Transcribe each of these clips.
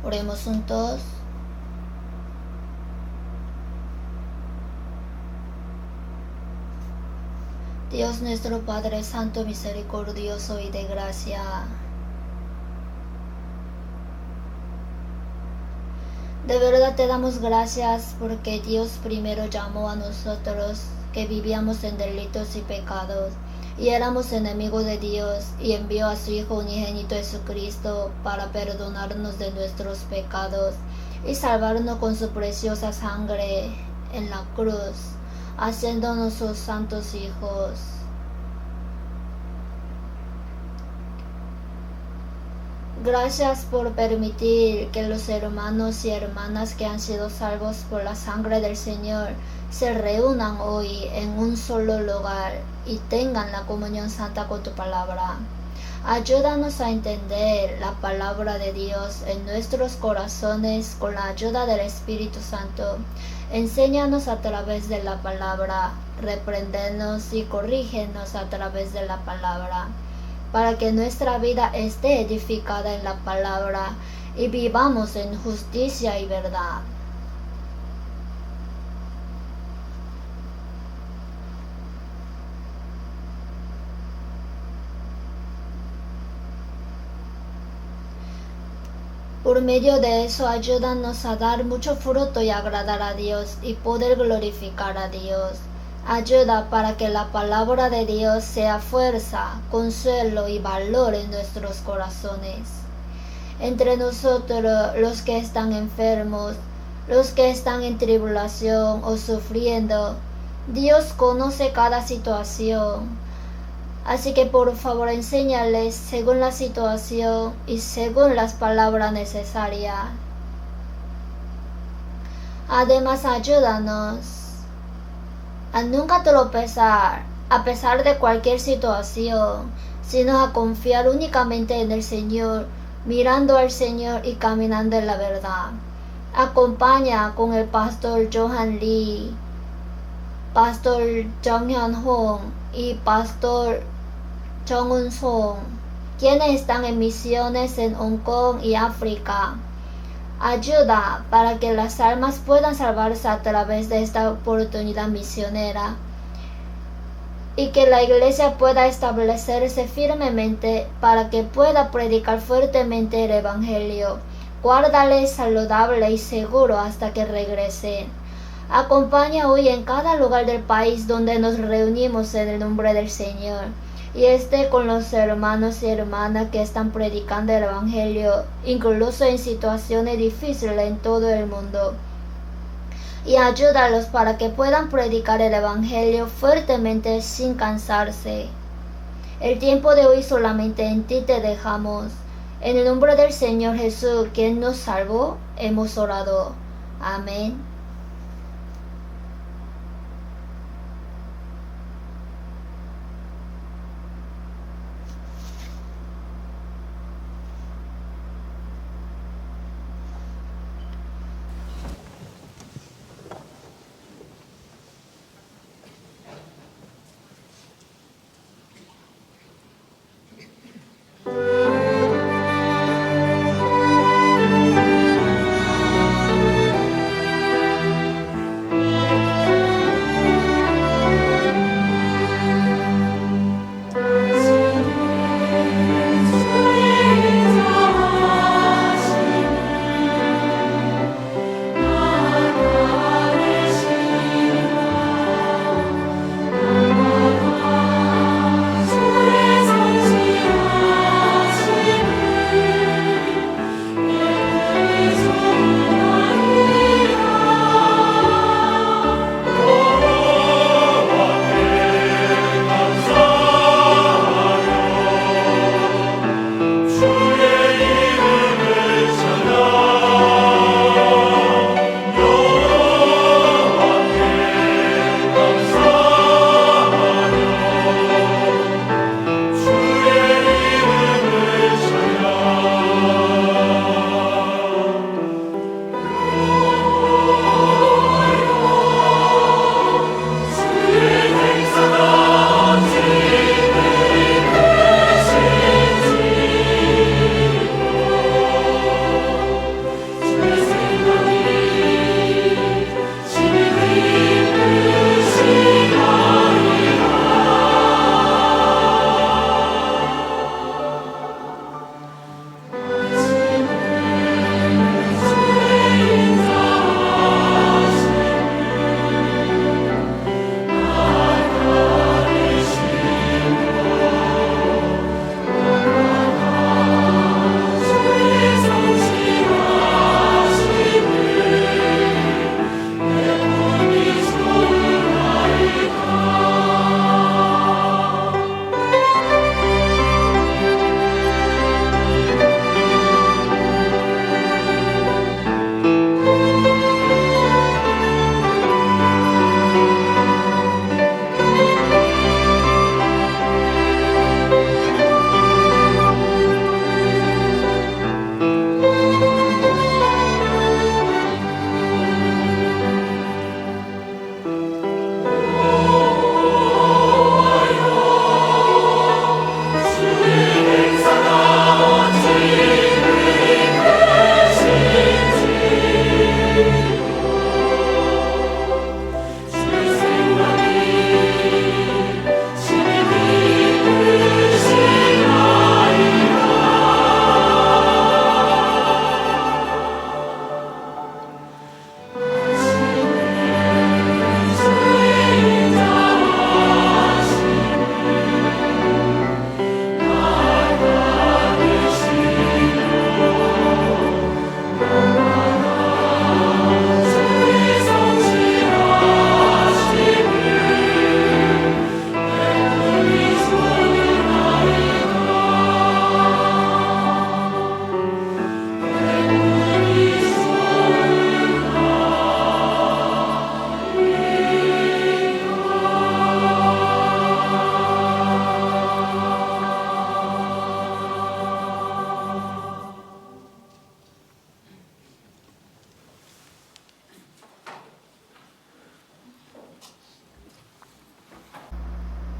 Oremos juntos. Dios nuestro Padre Santo, misericordioso y de gracia, de verdad te damos gracias porque Dios primero llamó a nosotros que vivíamos en delitos y pecados y éramos enemigos de Dios, y envió a su Hijo unigénito Jesucristo para perdonarnos de nuestros pecados y salvarnos con su preciosa sangre en la cruz, haciéndonos sus santos hijos. Gracias por permitir que los hermanos y hermanas que han sido salvos por la sangre del Señor se reúnan hoy en un solo lugar y tengan la comunión santa con tu palabra. Ayúdanos a entender la palabra de Dios en nuestros corazones con la ayuda del Espíritu Santo. Enséñanos a través de la palabra, repréndenos y corrígenos a través de la palabra, para que nuestra vida esté edificada en la palabra y vivamos en justicia y verdad. Por medio de eso, ayúdanos a dar mucho fruto y agradar a Dios y poder glorificar a Dios. Ayuda para que la palabra de Dios sea fuerza, consuelo y valor en nuestros corazones. Entre nosotros, los que están enfermos, los que están en tribulación o sufriendo, Dios conoce cada situación. Así que por favor enséñales según la situación y según las palabras necesarias. Además, ayúdanos a nunca tropezar a pesar de cualquier situación, sino a confiar únicamente en el Señor, mirando al Señor y caminando en la verdad. Acompaña con el pastor Johan Lee, pastor Jung Hyun Hong y pastor Chung Un Song, quienes están en misiones en Hong Kong y África. Ayuda para que las almas puedan salvarse a través de esta oportunidad misionera y que la iglesia pueda establecerse firmemente para que pueda predicar fuertemente el Evangelio. Guárdale saludable y seguro hasta que regrese. Acompaña hoy en cada lugar del país donde nos reunimos en el nombre del Señor, y esté con los hermanos y hermanas que están predicando el Evangelio, incluso en situaciones difíciles en todo el mundo. Y ayúdalos para que puedan predicar el Evangelio fuertemente sin cansarse. El tiempo de hoy solamente en ti te dejamos. En el nombre del Señor Jesús, quien nos salvó, hemos orado. Amén.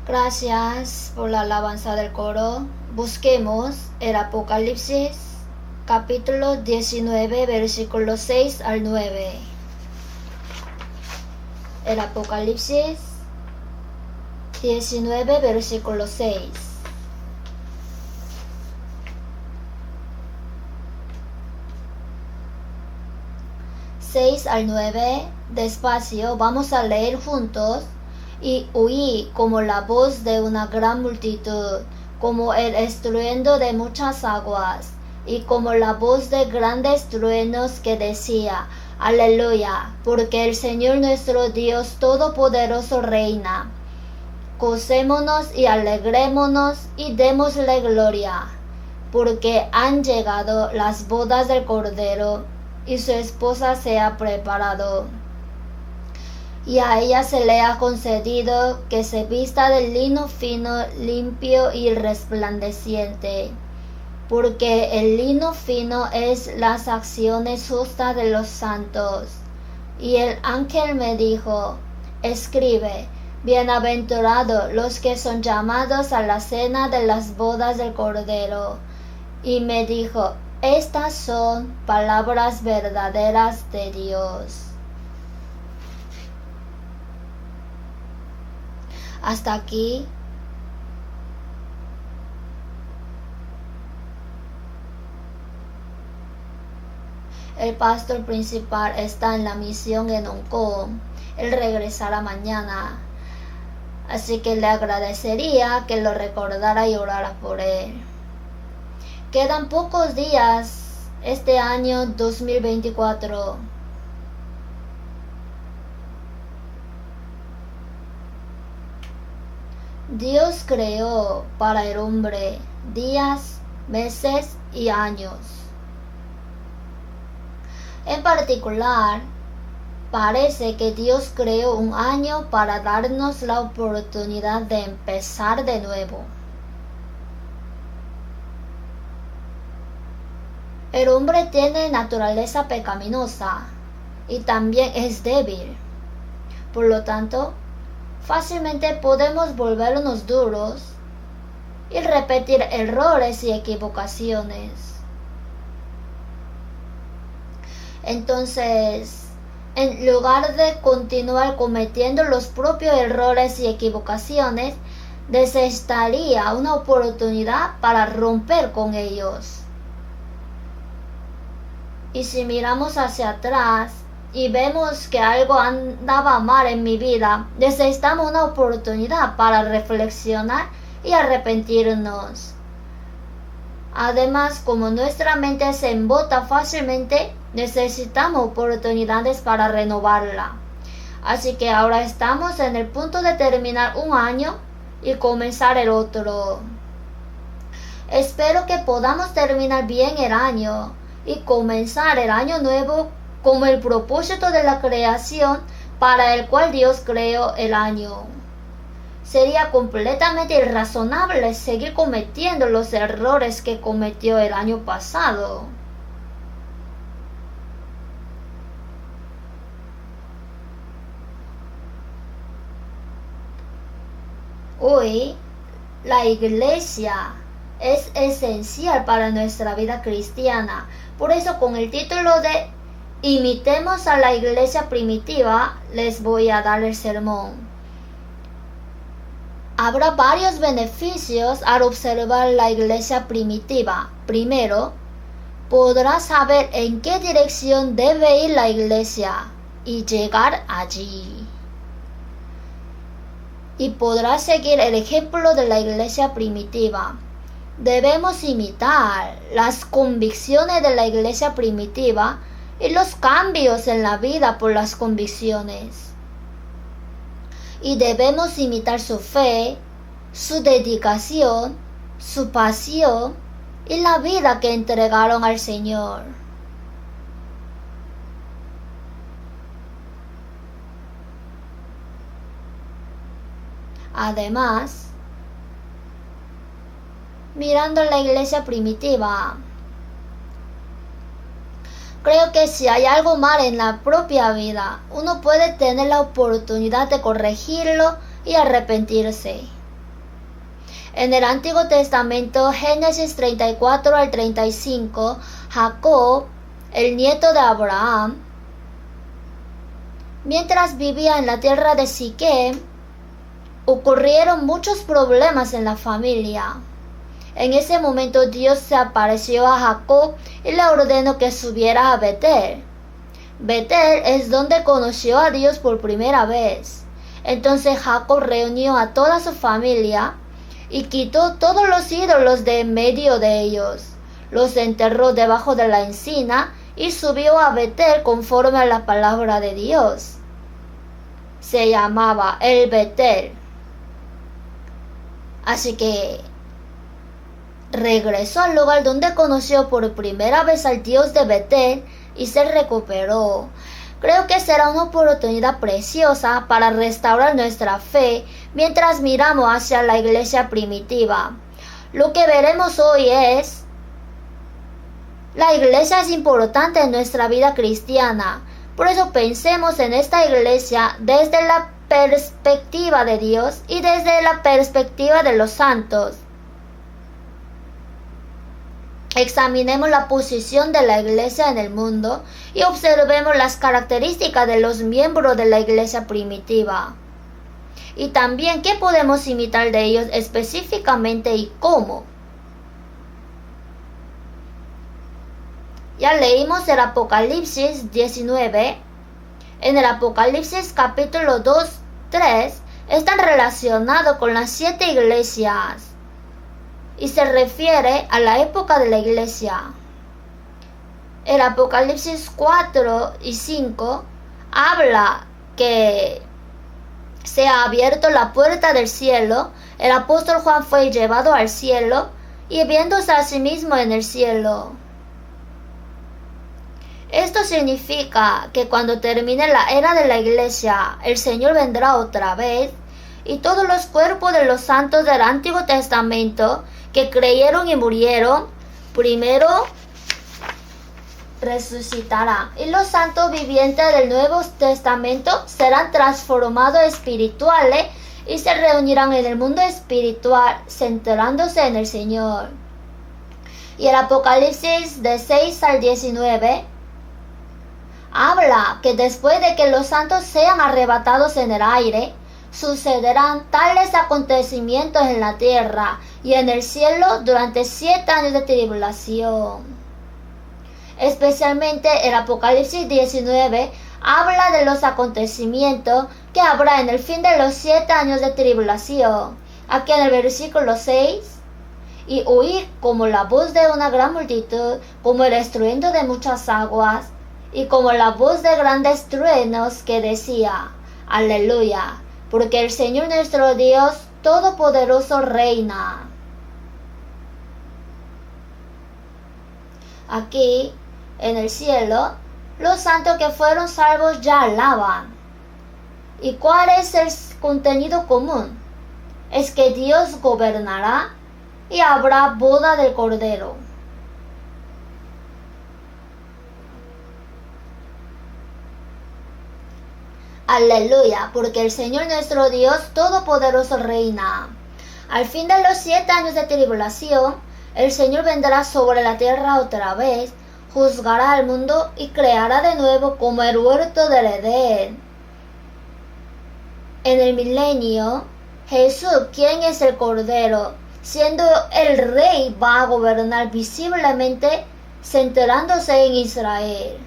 Gracias por la alabanza del coro. Busquemos el Apocalipsis, capítulo 19, versículos 6 al 9. El Apocalipsis 19, versículo 6. Al 9, despacio, vamos a leer juntos. Y oí como la voz de una gran multitud, como el estruendo de muchas aguas, y como la voz de grandes truenos que decía: Aleluya, porque el Señor nuestro Dios Todopoderoso reina. Gocémonos y alegrémonos y démosle gloria, porque han llegado las bodas del Cordero, y su esposa se ha preparado. Y a ella se le ha concedido que se vista de lino fino, limpio y resplandeciente, porque el lino fino es las acciones justas de los santos. Y el ángel me dijo: escribe: bienaventurados los que son llamados a la cena de las bodas del Cordero. Y me dijo: estas son palabras verdaderas de Dios. Hasta aquí. El pastor principal está en la misión en Hong Kong. Él regresará mañana. Así que le agradecería que lo recordara y orara por él. Quedan pocos días este año 2024. Dios creó para el hombre días, meses y años. En particular, parece que Dios creó un año para darnos la oportunidad de empezar de nuevo. El hombre tiene naturaleza pecaminosa y también es débil. Por lo tanto, fácilmente podemos volvernos duros y repetir errores y equivocaciones. Entonces, en lugar de continuar cometiendo los propios errores y equivocaciones, desearía una oportunidad para romper con ellos. Y si miramos hacia atrás y vemos que algo andaba mal en mi vida, necesitamos una oportunidad para reflexionar y arrepentirnos. Además, como nuestra mente se embota fácilmente, necesitamos oportunidades para renovarla. Así que ahora estamos en el punto de terminar un año y comenzar el otro. Espero que podamos terminar bien el año y comenzar el año nuevo como el propósito de la creación para el cual Dios creó el año. Sería completamente irrazonable seguir cometiendo los errores que cometió el año pasado. Hoy, la iglesia es esencial para nuestra vida cristiana. Por eso, con el título de Imitemos a la iglesia primitiva, les voy a dar el sermón. Habrá varios beneficios al observar la iglesia primitiva. Primero, podrás saber en qué dirección debe ir la iglesia y llegar allí. Y podrás seguir el ejemplo de la iglesia primitiva. Debemos imitar las convicciones de la iglesia primitiva y los cambios en la vida por las convicciones. Y debemos imitar su fe, su dedicación, su pasión y la vida que entregaron al Señor. Además, mirando la iglesia primitiva, creo que si hay algo mal en la propia vida, uno puede tener la oportunidad de corregirlo y arrepentirse. En el Antiguo Testamento, Génesis 34 al 35, Jacob, el nieto de Abraham, mientras vivía en la tierra de Siquem, ocurrieron muchos problemas en la familia. En ese momento Dios se apareció a Jacob y le ordenó que subiera a Betel. Betel es donde conoció a Dios por primera vez. Entonces Jacob reunió a toda su familia y quitó todos los ídolos de en medio de ellos. Los enterró debajo de la encina y subió a Betel conforme a la palabra de Dios. Se llamaba el Betel. Así que regresó al lugar donde conoció por primera vez al Dios de Betel y se recuperó. Creo que será una oportunidad preciosa para restaurar nuestra fe mientras miramos hacia la iglesia primitiva. Lo que veremos hoy es: la iglesia es importante en nuestra vida cristiana. Por eso pensemos en esta iglesia desde la perspectiva de Dios y desde la perspectiva de los santos. Examinemos la posición de la iglesia en el mundo y observemos las características de los miembros de la iglesia primitiva. Y también qué podemos imitar de ellos específicamente y cómo. Ya leímos el Apocalipsis 19. En el Apocalipsis capítulo 2, 3 están relacionados con las 7 iglesias y se refiere a la época de la iglesia. El Apocalipsis 4 y 5 habla que se ha abierto la puerta del cielo. El apóstol Juan fue llevado al cielo y viéndose a sí mismo en el cielo. Esto significa que cuando termine la era de la iglesia, el Señor vendrá otra vez y todos los cuerpos de los santos del Antiguo Testamento que creyeron y murieron, primero resucitarán. Y los santos vivientes del Nuevo Testamento serán transformados espirituales y se reunirán en el mundo espiritual, centrándose en el Señor. Y el Apocalipsis de 6 al 19 habla que después de que los santos sean arrebatados en el aire, sucederán tales acontecimientos en la tierra y en el cielo durante 7 años de tribulación. Especialmente el Apocalipsis 19 habla de los acontecimientos que habrá en el fin de los 7 años de tribulación. Aquí en el versículo 6, y oí como la voz de una gran multitud, como el estruendo de muchas aguas, y como la voz de grandes truenos que decía: Aleluya, porque el Señor nuestro Dios Todopoderoso reina. Aquí, en el cielo, los santos que fueron salvos ya alaban. ¿Y cuál es el contenido común? Es que Dios gobernará y habrá boda del Cordero. Aleluya, porque el Señor nuestro Dios Todopoderoso reina. Al fin de los 7 años de tribulación, el Señor vendrá sobre la tierra otra vez, juzgará al mundo y creará de nuevo como el huerto del Edén. En el milenio, Jesús, quien es el Cordero, siendo el Rey, va a gobernar visiblemente, centrándose en Israel.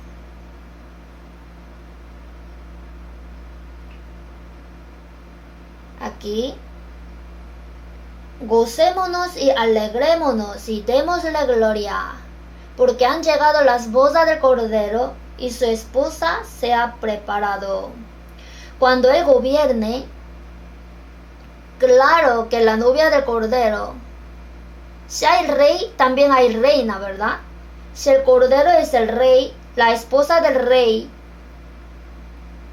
Aquí, gocémonos y alegrémonos y démosle gloria, porque han llegado las bodas del Cordero y su esposa se ha preparado. Cuando Él gobierne, claro que la novia del Cordero, si hay rey, también hay reina, ¿verdad? Si el Cordero es el rey, la esposa del rey,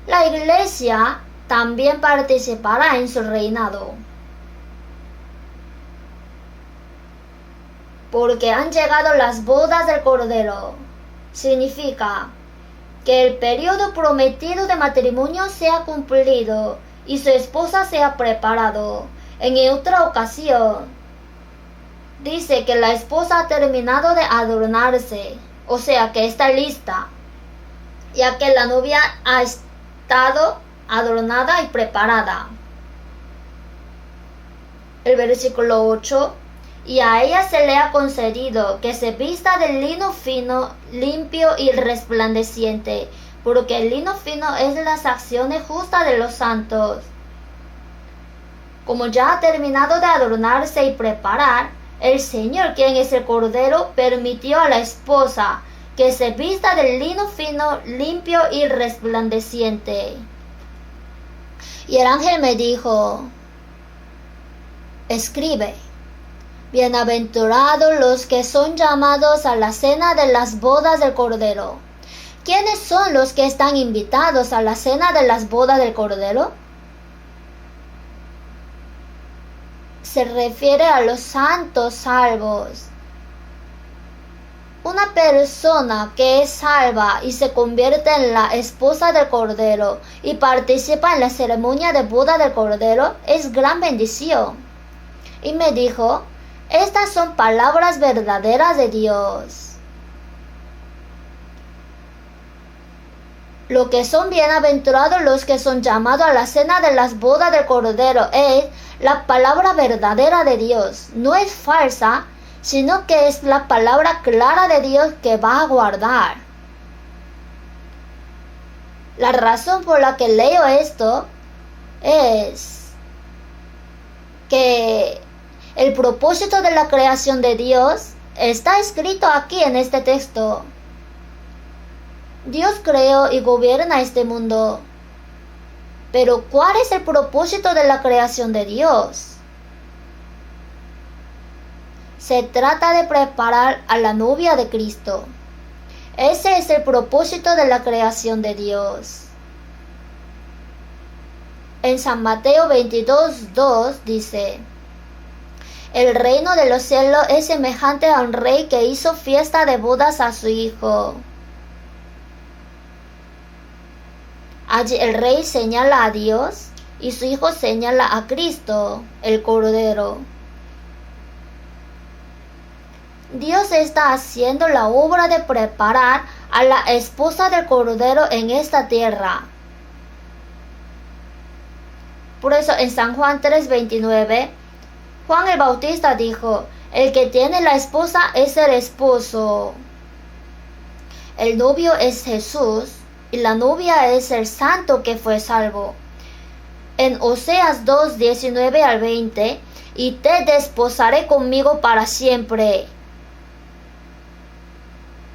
la iglesia también participará en su reinado. Porque han llegado las bodas del Cordero. Significa que el periodo prometido de matrimonio se ha cumplido y su esposa se ha preparado. En otra ocasión, dice que la esposa ha terminado de adornarse, o sea que está lista, ya que la novia ha estado adornada y preparada. El versículo 8, y a ella se le ha concedido que se vista de lino fino, limpio y resplandeciente, porque el lino fino es las acciones justas de los santos. Como ya ha terminado de adornarse y preparar, el Señor, quien es el Cordero, permitió a la esposa que se vista de lino fino, limpio y resplandeciente. Y el ángel me dijo, escribe, bienaventurados los que son llamados a la cena de las bodas del Cordero. ¿Quiénes son los que están invitados a la cena de las bodas del Cordero? Se refiere a los santos salvos. Una persona que es salva y se convierte en la esposa del Cordero y participa en la ceremonia de boda del Cordero es gran bendición. Y me dijo, estas son palabras verdaderas de Dios. Lo que son bienaventurados los que son llamados a la cena de las bodas del Cordero es la palabra verdadera de Dios. No es falsa, sino que es la palabra clara de Dios que va a guardar. La razón por la que leo esto es que el propósito de la creación de Dios está escrito aquí en este texto. Dios creó y gobierna este mundo. Pero ¿cuál es el propósito de la creación de Dios? Se trata de preparar a la novia de Cristo. Ese es el propósito de la creación de Dios. En San Mateo 22:2 dice, el reino de los cielos es semejante a un rey que hizo fiesta de bodas a su hijo. Allí el rey señala a Dios y su hijo señala a Cristo, el Cordero. Dios está haciendo la obra de preparar a la esposa del Cordero en esta tierra. Por eso en San Juan 3:29, Juan el Bautista dijo, el que tiene la esposa es el esposo. El novio es Jesús y la novia es el santo que fue salvo. En Oseas 2:19-20, y te desposaré conmigo para siempre.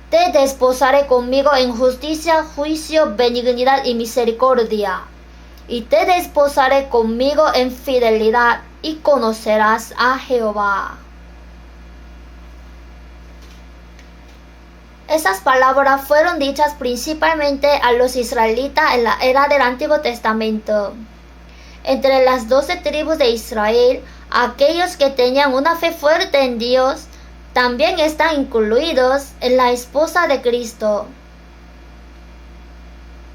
Te desposaré conmigo en justicia, juicio, benignidad y misericordia. Y te desposaré conmigo en fidelidad, y conocerás a Jehová. Esas palabras fueron dichas principalmente a los israelitas en la era del Antiguo Testamento. Entre las 12 tribus de Israel, aquellos que tenían una fe fuerte en Dios, también están incluidos en la esposa de Cristo.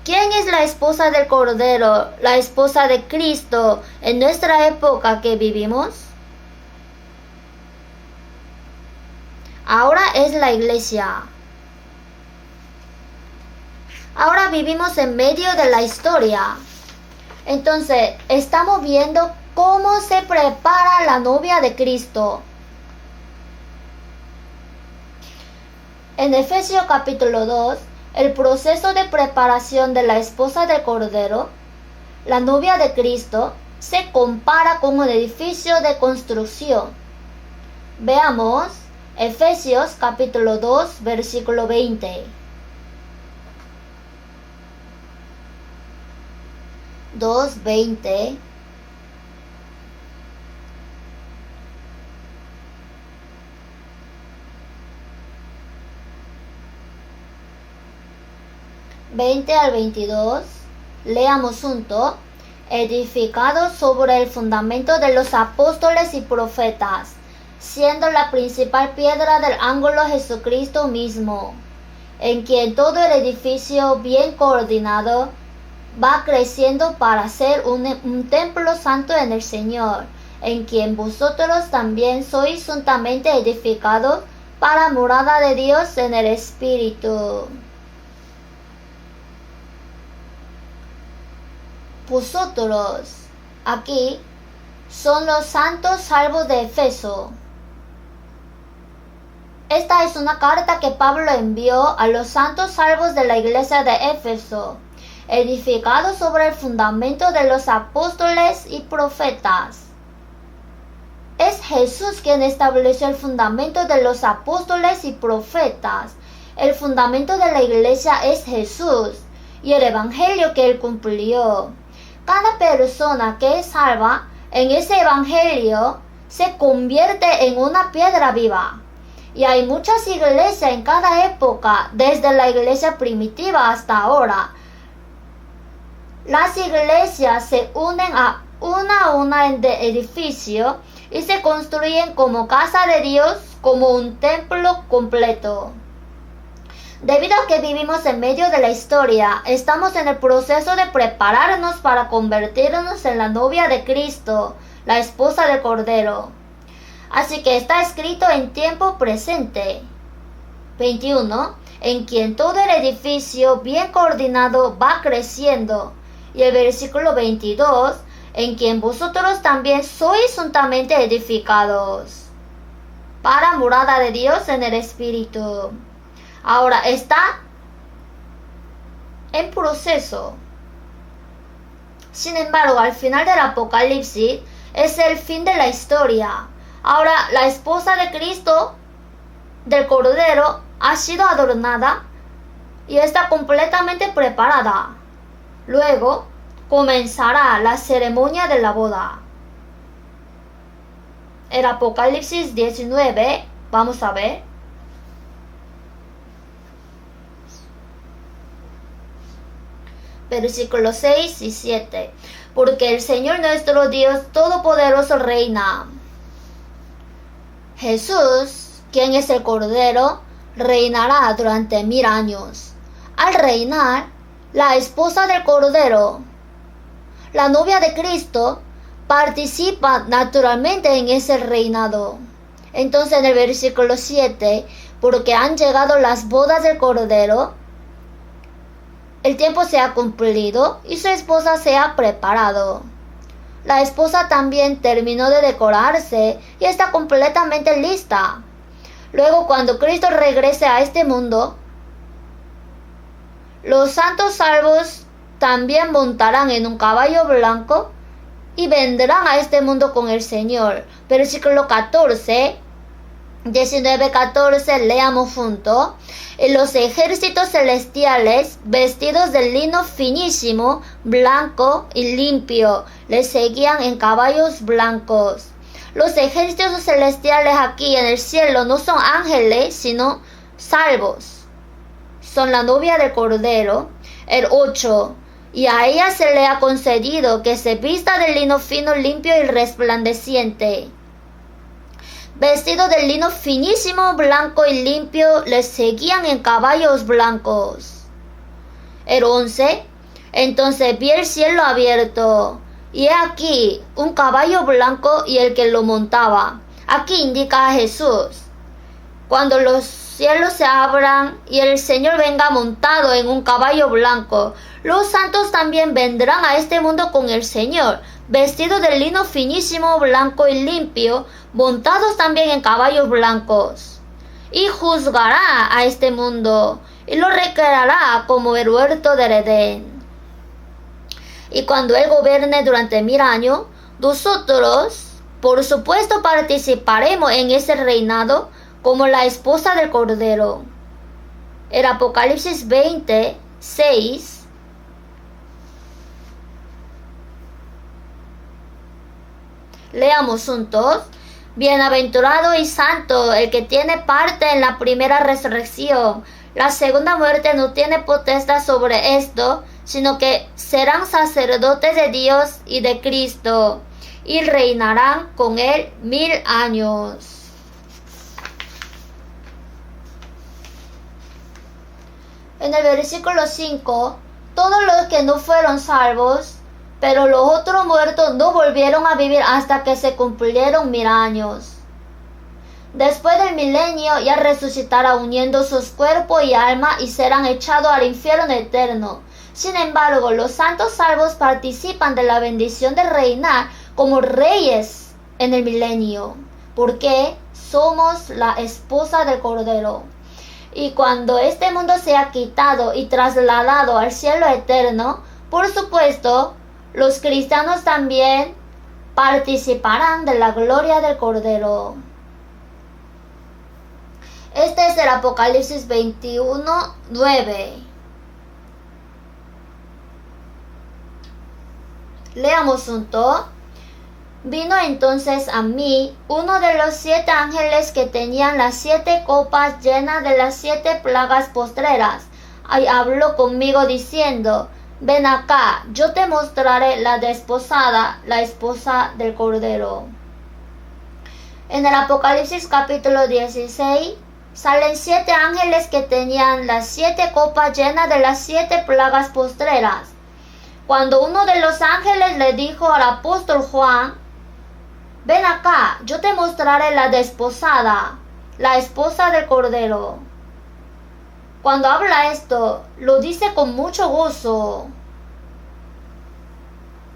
¿Quién es la esposa del Cordero, la esposa de Cristo en nuestra época que vivimos? Ahora es la iglesia. Ahora vivimos en medio de la historia. Entonces, estamos viendo cómo se prepara la novia de Cristo. En Efesios capítulo 2, el proceso de preparación de la esposa del Cordero, la novia de Cristo, se compara con un edificio de construcción. Veamos Efesios capítulo 2, versículo 20. 2:20. al 22, leamos juntos, edificado sobre el fundamento de los apóstoles y profetas, siendo la principal piedra del ángulo Jesucristo mismo, en quien todo el edificio bien coordinado va creciendo para ser un templo santo en el Señor, en quien vosotros también sois juntamente edificados para morada de Dios en el Espíritu. Vosotros, aquí, son los santos salvos de Éfeso. Esta es una carta que Pablo envió a los santos salvos de la iglesia de Éfeso, edificados sobre el fundamento de los apóstoles y profetas. Es Jesús quien estableció el fundamento de los apóstoles y profetas. El fundamento de la iglesia es Jesús y el evangelio que él cumplió. Cada persona que es salva en ese evangelio se convierte en una piedra viva. Y hay muchas iglesias en cada época, desde la iglesia primitiva hasta ahora. Las iglesias se unen a una en de edificio y se construyen como casa de Dios, como un templo completo. Debido a que vivimos en medio de la historia, estamos en el proceso de prepararnos para convertirnos en la novia de Cristo, la esposa del Cordero. Así que está escrito en tiempo presente. 21. En quien todo el edificio bien coordinado va creciendo. Y el versículo 22. En quien vosotros también sois juntamente edificados para morada de Dios en el Espíritu. Ahora está en proceso. Sin embargo, al final del Apocalipsis es el fin de la historia. Ahora la esposa de Cristo, del Cordero, ha sido adornada y está completamente preparada. Luego comenzará la ceremonia de la boda. El Apocalipsis 19, vamos a ver. Versículos 6 y 7. Porque el Señor nuestro Dios Todopoderoso reina. Jesús, quien es el Cordero, reinará durante 1000 años. Al reinar, la esposa del Cordero, la novia de Cristo, participa naturalmente en ese reinado. Entonces en el versículo 7, porque han llegado las bodas del Cordero, el tiempo se ha cumplido y su esposa se ha preparado. La esposa también terminó de decorarse y está completamente lista. Luego, cuando Cristo regrese a este mundo, los santos salvos también montarán en un caballo blanco y vendrán a este mundo con el Señor. Versículo 14, 19, 14, leamos juntos. Y los ejércitos celestiales, vestidos de lino finísimo, blanco y limpio, les seguían en caballos blancos. Los ejércitos celestiales aquí en el cielo no son ángeles, sino salvos. Son la novia del Cordero. El 8. Y a ella se le ha concedido que se vista de lino fino, limpio y resplandeciente. Vestido de lino finísimo, blanco y limpio, les seguían en caballos blancos. El 11. Entonces vi el cielo abierto, y he aquí un caballo blanco y el que lo montaba. Aquí indica a Jesús. Cuando los cielos se abran y el Señor venga montado en un caballo blanco, los santos también vendrán a este mundo con el Señor, vestidos de lino finísimo, blanco y limpio, montados también en caballos blancos. Y juzgará a este mundo, y lo recreará como el huerto del Edén. Y cuando Él gobierne durante 1000 años, nosotros, por supuesto, participaremos en ese reinado como la esposa del Cordero. El Apocalipsis 20, 6. Leamos juntos. Bienaventurado y santo el que tiene parte en la primera resurrección. La segunda muerte no tiene potestad sobre esto, sino que serán sacerdotes de Dios y de Cristo, y reinarán con él 1000 años. En el versículo 5, todos los que no fueron salvos Pero los otros muertos no volvieron a vivir hasta que se cumplieron 1000 años. Después del milenio ya resucitará uniendo sus cuerpo y alma y serán echados al infierno eterno. Sin embargo, los santos salvos participan de la bendición de reinar como reyes en el milenio, porque somos la esposa del Cordero. Y cuando este mundo sea quitado y trasladado al cielo eterno, por supuesto, los cristianos también participarán de la gloria del Cordero. Este es el Apocalipsis 21:9. Leamos juntos. Vino entonces a mí uno de los 7 ángeles que tenían las 7 copas llenas de las 7 plagas postreras, y habló conmigo diciendo: ven acá, yo te mostraré la desposada, la esposa del Cordero. En el Apocalipsis capítulo 16 salen 7 ángeles que tenían las 7 copas llenas de las 7 plagas postreras. Cuando uno de los ángeles le dijo al apóstol Juan: ven acá, yo te mostraré la desposada, la esposa del Cordero. Cuando habla esto, lo dice con mucho gozo.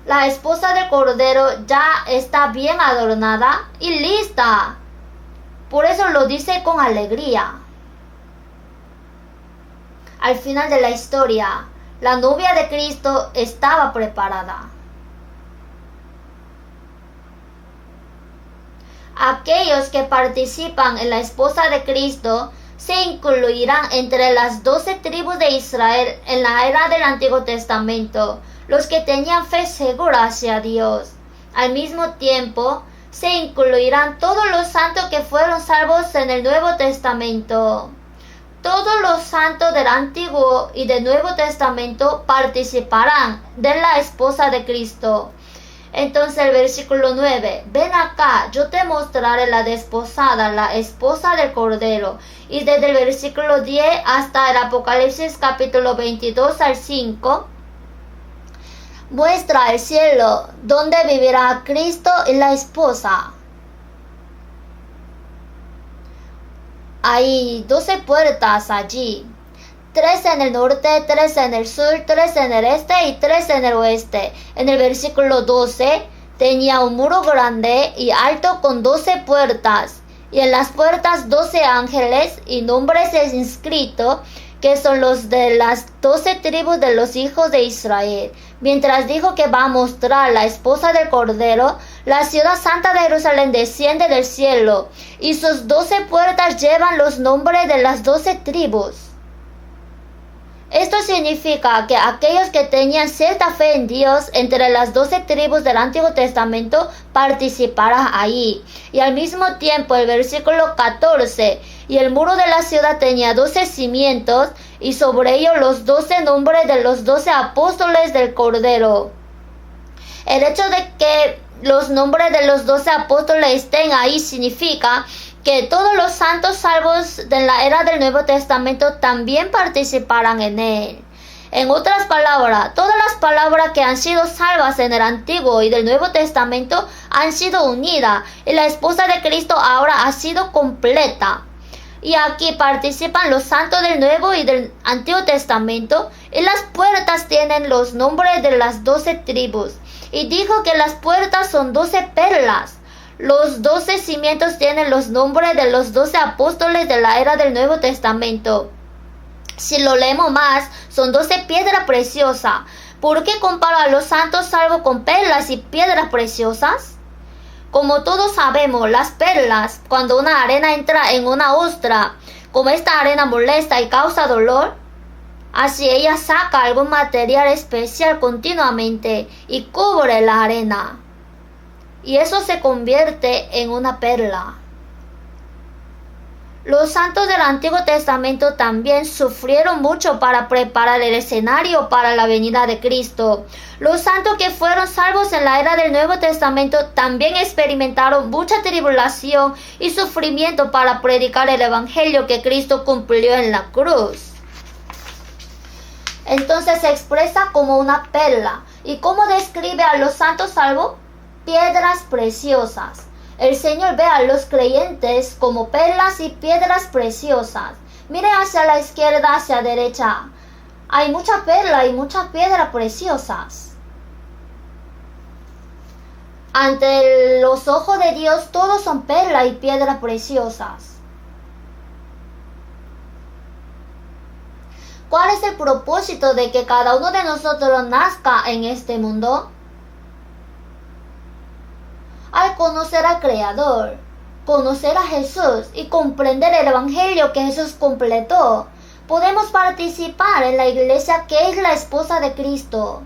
La esposa del Cordero ya está bien adornada y lista. Por eso lo dice con alegría. Al final de la historia, la novia de Cristo estaba preparada. Aquellos que participan en la esposa de Cristo se incluirán entre las 12 tribus de Israel en la era del Antiguo Testamento, los que tenían fe segura hacia Dios. Al mismo tiempo, se incluirán todos los santos que fueron salvos en el Nuevo Testamento. Todos los santos del Antiguo y del Nuevo Testamento participarán de la esposa de Cristo. Entonces el versículo 9, ven acá, yo te mostraré la desposada, la esposa del Cordero. Y desde el versículo 10 hasta el Apocalipsis capítulo 22 al 5, muestra el cielo donde vivirá Cristo y la esposa. Hay 12 puertas allí. 3 en el norte, 3 en el sur, 3 en el este y 3 en el oeste. En el versículo 12 tenía un muro grande y alto con 12 puertas. Y en las puertas 12 ángeles y nombres inscritos, que son los de las 12 tribus de los hijos de Israel. Mientras dijo que va a mostrar la esposa del Cordero, la ciudad santa de Jerusalén desciende del cielo, y sus 12 puertas llevan los nombres de las 12 tribus. Esto significa que aquellos que tenían cierta fe en Dios entre las 12 tribus del Antiguo Testamento participarán ahí. Y al mismo tiempo el versículo 14, y el muro de la ciudad tenía 12 cimientos, y sobre ellos los 12 nombres de los 12 apóstoles del Cordero. El hecho de que los nombres de los 12 apóstoles estén ahí significa que todos los santos salvos de la era del Nuevo Testamento también participarán en él. En otras palabras, todas las palabras que han sido salvas en el Antiguo y del Nuevo Testamento han sido unidas, y la esposa de Cristo ahora ha sido completa. Y aquí participan los santos del Nuevo y del Antiguo Testamento, y las puertas tienen los nombres de las 12 tribus. Y dijo que las puertas son 12 perlas. Los 12 cimientos tienen los nombres de los 12 apóstoles de la era del Nuevo Testamento. Si lo leemos más, son 12 piedras preciosas. ¿Por qué compara a los santos salvos con perlas y piedras preciosas? Como todos sabemos, las perlas, cuando una arena entra en una ostra, como esta arena molesta y causa dolor, así ella saca algún material especial continuamente y cubre la arena. Y eso se convierte en una perla. Los santos del Antiguo Testamento también sufrieron mucho para preparar el escenario para la venida de Cristo. Los santos que fueron salvos en la era del Nuevo Testamento también experimentaron mucha tribulación y sufrimiento para predicar el evangelio que Cristo cumplió en la cruz. Entonces se expresa como una perla. ¿Y cómo describe a los santos salvos? Piedras preciosas. El Señor ve a los creyentes como perlas y piedras preciosas. Mire hacia la izquierda, hacia la derecha. Hay mucha perla y muchas piedras preciosas. Ante los ojos de Dios, todos son perlas y piedras preciosas. ¿Cuál es el propósito de que cada uno de nosotros nazca en este mundo? Al conocer al Creador, conocer a Jesús y comprender el Evangelio que Jesús completó, podemos participar en la iglesia que es la esposa de Cristo.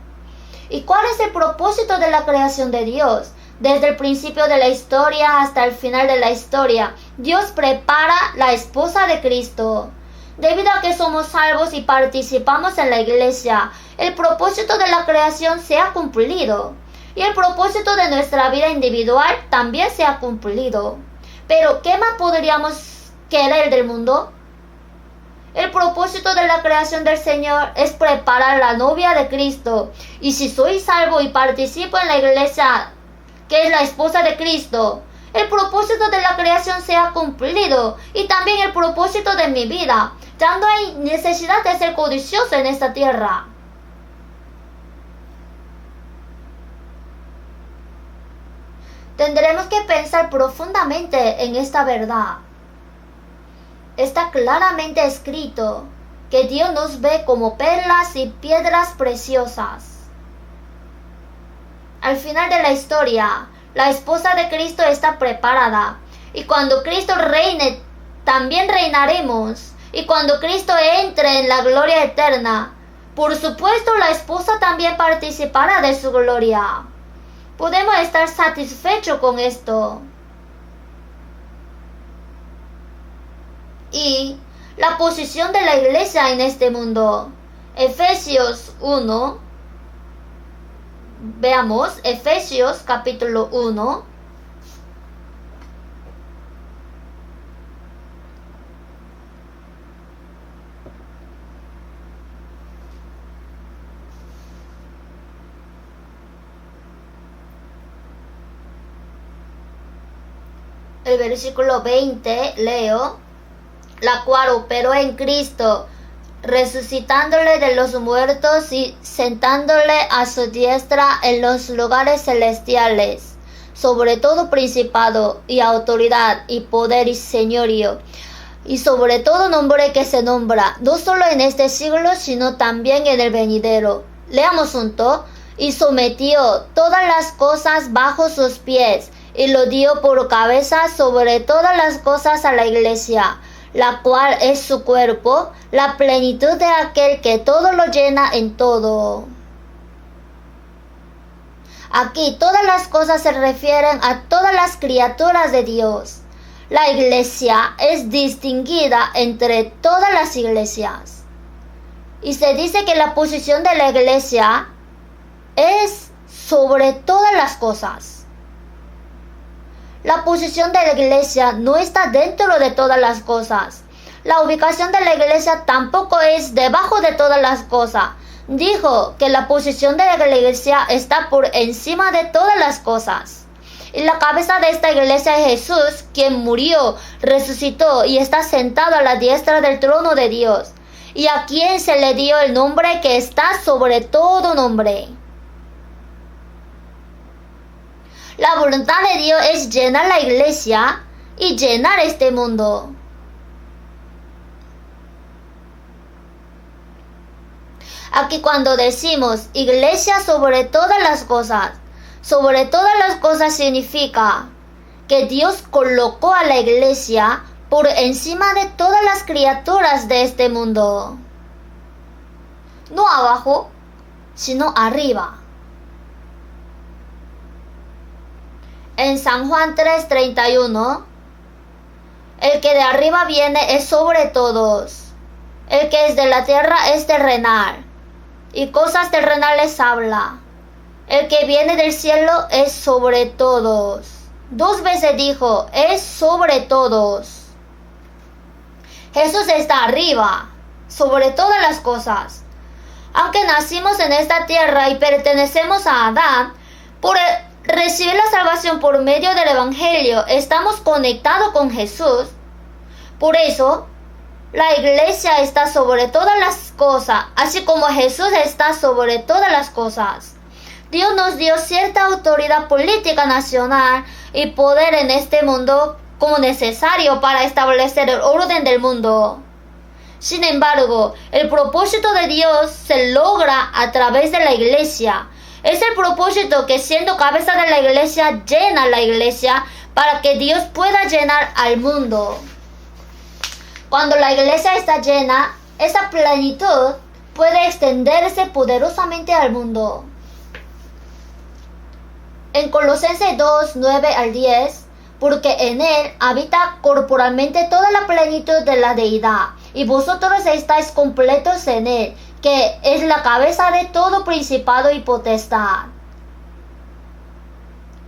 ¿Y cuál es el propósito de la creación de Dios? Desde el principio de la historia hasta el final de la historia, Dios prepara la esposa de Cristo. Debido a que somos salvos y participamos en la iglesia, el propósito de la creación se ha cumplido. Y el propósito de nuestra vida individual también se ha cumplido. Pero, ¿qué más podríamos querer del mundo? El propósito de la creación del Señor es preparar la novia de Cristo. Y si soy salvo y participo en la iglesia, que es la esposa de Cristo, el propósito de la creación se ha cumplido. Y también el propósito de mi vida. Ya no hay necesidad de ser codicioso en esta tierra. Tendremos que pensar profundamente en esta verdad. Está claramente escrito que Dios nos ve como perlas y piedras preciosas. Al final de la historia, la esposa de Cristo está preparada. Y cuando Cristo reine, también reinaremos. Y cuando Cristo entre en la gloria eterna, por supuesto la esposa también participará de su gloria. Podemos estar satisfechos con esto. Y la posición de la iglesia en este mundo. Efesios 1. Veamos, Efesios capítulo 1. El versículo 20, leo, la cual operó en Cristo, resucitándole de los muertos y sentándole a su diestra en los lugares celestiales, sobre todo principado y autoridad y poder y señorío, y sobre todo nombre que se nombra, no solo en este siglo, sino también en el venidero. Leamos junto, y sometió todas las cosas bajo sus pies, y lo dio por cabeza sobre todas las cosas a la iglesia, la cual es su cuerpo, la plenitud de aquel que todo lo llena en todo. Aquí todas las cosas se refieren a todas las criaturas de Dios. La iglesia es distinguida entre todas las iglesias. Y se dice que la posición de la iglesia es sobre todas las cosas. La posición de la iglesia no está dentro de todas las cosas. La ubicación de la iglesia tampoco es debajo de todas las cosas. Dijo que la posición de la iglesia está por encima de todas las cosas. Y la cabeza de esta iglesia es Jesús, quien murió, resucitó y está sentado a la diestra del trono de Dios. Y a quien se le dio el nombre que está sobre todo nombre. La voluntad de Dios es llenar la iglesia y llenar este mundo. Aquí cuando decimos iglesia sobre todas las cosas significa que Dios colocó a la iglesia por encima de todas las criaturas de este mundo. No abajo, sino arriba. En San Juan 3:31, el que de arriba viene es sobre todos. El que es de la tierra es terrenal, y cosas terrenales habla. El que viene del cielo es sobre todos. 2 veces dijo, es sobre todos. Jesús está arriba, sobre todas las cosas. Aunque nacimos en esta tierra y pertenecemos a Adán, por recibir la salvación por medio del Evangelio, estamos conectados con Jesús. Por eso, la iglesia está sobre todas las cosas, así como Jesús está sobre todas las cosas. Dios nos dio cierta autoridad política nacional y poder en este mundo como necesario para establecer el orden del mundo. Sin embargo, el propósito de Dios se logra a través de la iglesia. Es el propósito que, siendo cabeza de la iglesia, llena la iglesia para que Dios pueda llenar al mundo. Cuando la iglesia está llena, esa plenitud puede extenderse poderosamente al mundo. En Colosenses 2, 9 al 10, porque en él habita corporalmente toda la plenitud de la deidad, y vosotros estáis completos en él, que es la cabeza de todo principado y potestad.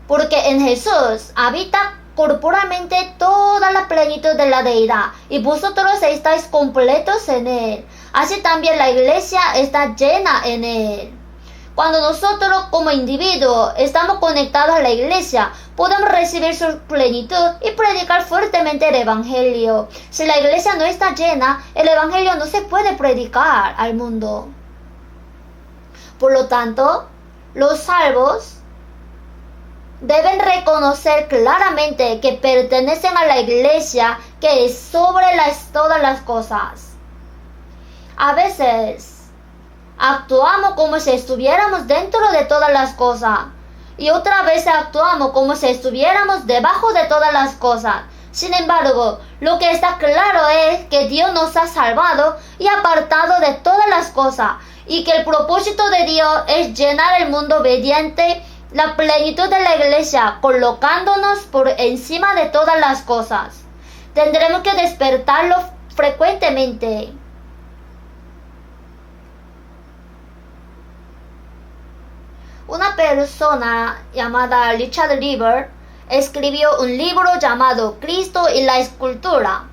Porque en Jesús habita corporalmente toda la plenitud de la deidad, y vosotros estáis completos en él. Así también la iglesia está llena en él. Cuando nosotros como individuos estamos conectados a la iglesia, podemos recibir su plenitud y predicar fuertemente el evangelio. Si la iglesia no está llena, el evangelio no se puede predicar al mundo. Por lo tanto, los salvos deben reconocer claramente que pertenecen a la iglesia que es sobre todas las cosas. A veces actuamos como si estuviéramos dentro de todas las cosas y otra vez actuamos como si estuviéramos debajo de todas las cosas. Sin embargo, lo que está claro es que Dios nos ha salvado y apartado de todas las cosas y que el propósito de Dios es llenar el mundo mediante la plenitud de la iglesia, colocándonos por encima de todas las cosas. Tendremos que despertarlo frecuentemente. Una persona llamada Richard Lieber escribió un libro llamado Cristo y la escultura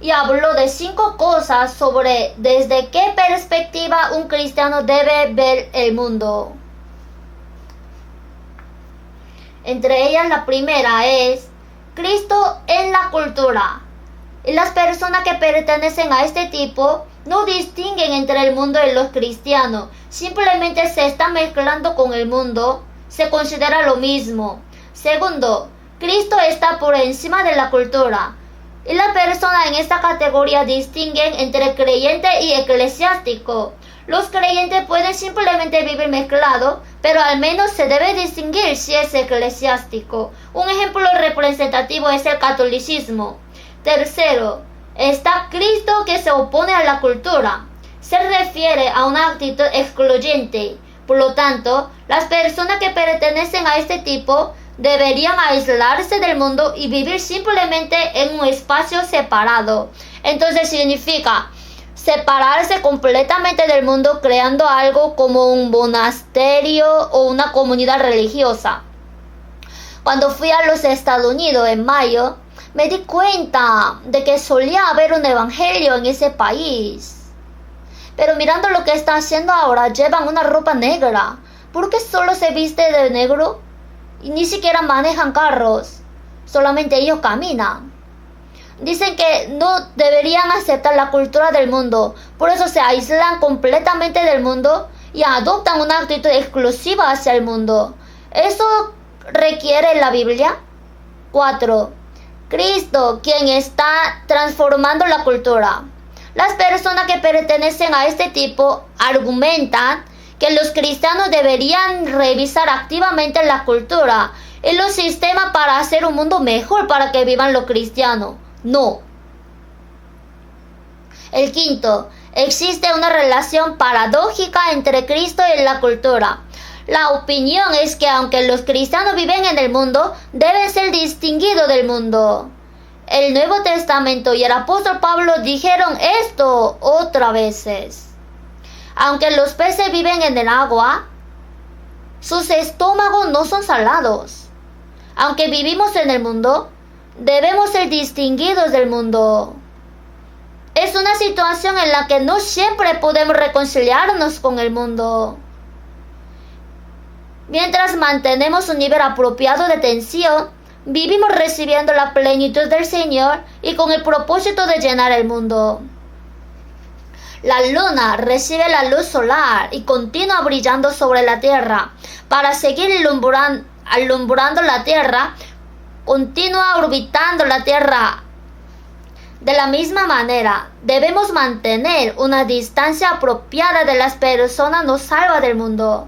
y habló de 5 cosas sobre desde qué perspectiva un cristiano debe ver el mundo. Entre ellas la primera es Cristo en la cultura. Y las personas que pertenecen a este tipo no distinguen entre el mundo y los cristianos, simplemente se están mezclando con el mundo, se considera lo mismo. Segundo, Cristo está por encima de la cultura. Y las personas en esta categoría distinguen entre creyente y eclesiástico. Los creyentes pueden simplemente vivir mezclados, pero al menos se debe distinguir si es eclesiástico. Un ejemplo representativo es el catolicismo. Tercero, está Cristo que se opone a la cultura. Se refiere a una actitud excluyente. Por lo tanto, las personas que pertenecen a este tipo deberían aislarse del mundo y vivir simplemente en un espacio separado. Entonces significa separarse completamente del mundo, creando algo como un monasterio o una comunidad religiosa. Cuando fui a los Estados Unidos en mayo, me di cuenta de que solía haber un evangelio en ese país. Pero mirando lo que están haciendo ahora, llevan una ropa negra. ¿Por qué solo se viste de negro? Y ni siquiera manejan carros. Solamente ellos caminan. Dicen que no deberían aceptar la cultura del mundo. Por eso se aíslan completamente del mundo y adoptan una actitud exclusiva hacia el mundo. ¿Eso requiere la Biblia? 4. Cristo, quien está transformando la cultura. Las personas que pertenecen a este tipo argumentan que los cristianos deberían revisar activamente la cultura y los sistemas para hacer un mundo mejor para que vivan los cristianos. No. El quinto, existe una relación paradójica entre Cristo y la cultura. La opinión es que aunque los cristianos viven en el mundo, deben ser distinguidos del mundo. El Nuevo Testamento y el apóstol Pablo dijeron esto otras veces. Aunque los peces viven en el agua, sus estómagos no son salados. Aunque vivimos en el mundo, debemos ser distinguidos del mundo. es una situación en la que no siempre podemos reconciliarnos con el mundo. Mientras mantenemos un nivel apropiado de tensión, vivimos recibiendo la plenitud del Señor y con el propósito de llenar el mundo. La luna recibe la luz solar y continúa brillando sobre la tierra. Para seguir alumbrando la tierra, continúa orbitando la tierra. De la misma manera, debemos mantener una distancia apropiada de las personas no salvas del mundo.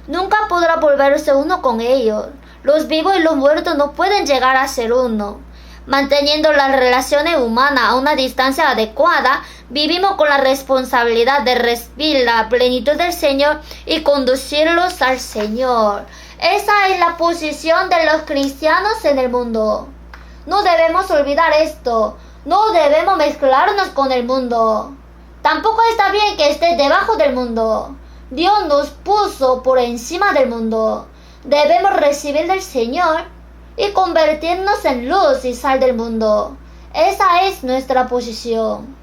Nunca podrá volverse uno con ellos. Los vivos y los muertos no pueden llegar a ser uno. Manteniendo las relaciones humanas a una distancia adecuada, vivimos con la responsabilidad de recibir la plenitud del Señor y conducirlos al Señor. Esa es la posición de los cristianos en el mundo. No debemos olvidar esto. No debemos mezclarnos con el mundo. Tampoco está bien que estés debajo del mundo. Dios nos puso por encima del mundo. Debemos recibir del Señor y convertirnos en luz y sal del mundo. Esa es nuestra posición.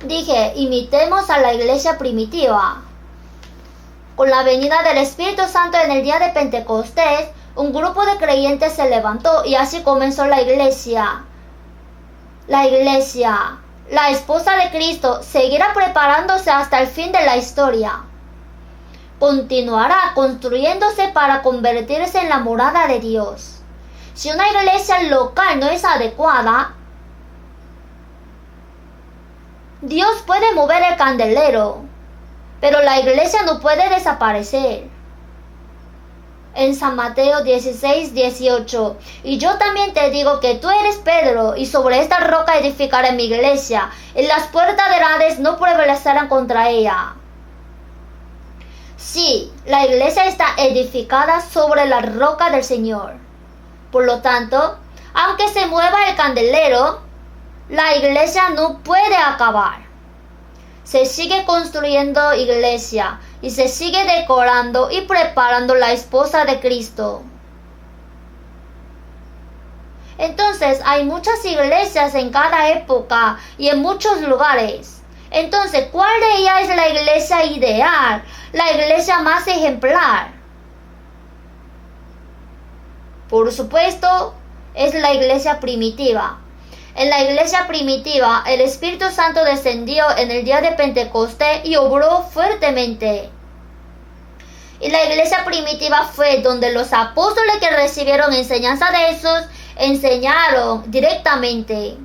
Dije, imitemos a la iglesia primitiva. Con la venida del Espíritu Santo en el día de Pentecostés, un grupo de creyentes se levantó y así comenzó la iglesia. La esposa de Cristo, seguirá preparándose hasta el fin de la historia. Continuará construyéndose para convertirse en la morada de Dios. Si una iglesia local no es adecuada, Dios puede mover el candelero, pero la iglesia no puede desaparecer. En San Mateo 16:18, y yo también te digo que tú eres Pedro, y sobre esta roca edificaré mi iglesia, y las puertas del Hades no prevalecerán contra ella. Sí, la iglesia está edificada sobre la roca del Señor. Por lo tanto, aunque se mueva el candelero, la iglesia no puede acabar. Se sigue construyendo iglesia y se sigue decorando y preparando la esposa de Cristo. Entonces hay muchas iglesias en cada época y en muchos lugares. Entonces, ¿cuál de ellas es la iglesia ideal? La iglesia más ejemplar. Por supuesto, es la iglesia primitiva. En la iglesia primitiva, el Espíritu Santo descendió en el día de Pentecostés y obró fuertemente. Y la iglesia primitiva fue donde los apóstoles que recibieron enseñanza de Jesús enseñaron directamente.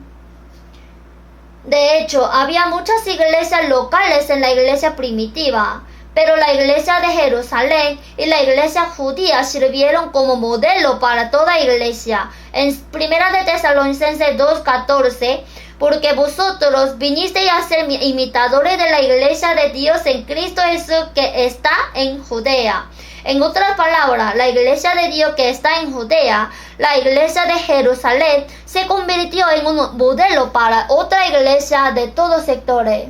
De hecho, había muchas iglesias locales en la iglesia primitiva, pero la iglesia de Jerusalén y la iglesia judía sirvieron como modelo para toda iglesia. En 1 de Tesalonicenses 2:14, porque vosotros vinisteis a ser imitadores de la iglesia de Dios en Cristo Jesús que está en Judea. En otras palabras, la iglesia de Dios que está en Judea, la iglesia de Jerusalén, se convirtió en un modelo para otra iglesia de todos sectores.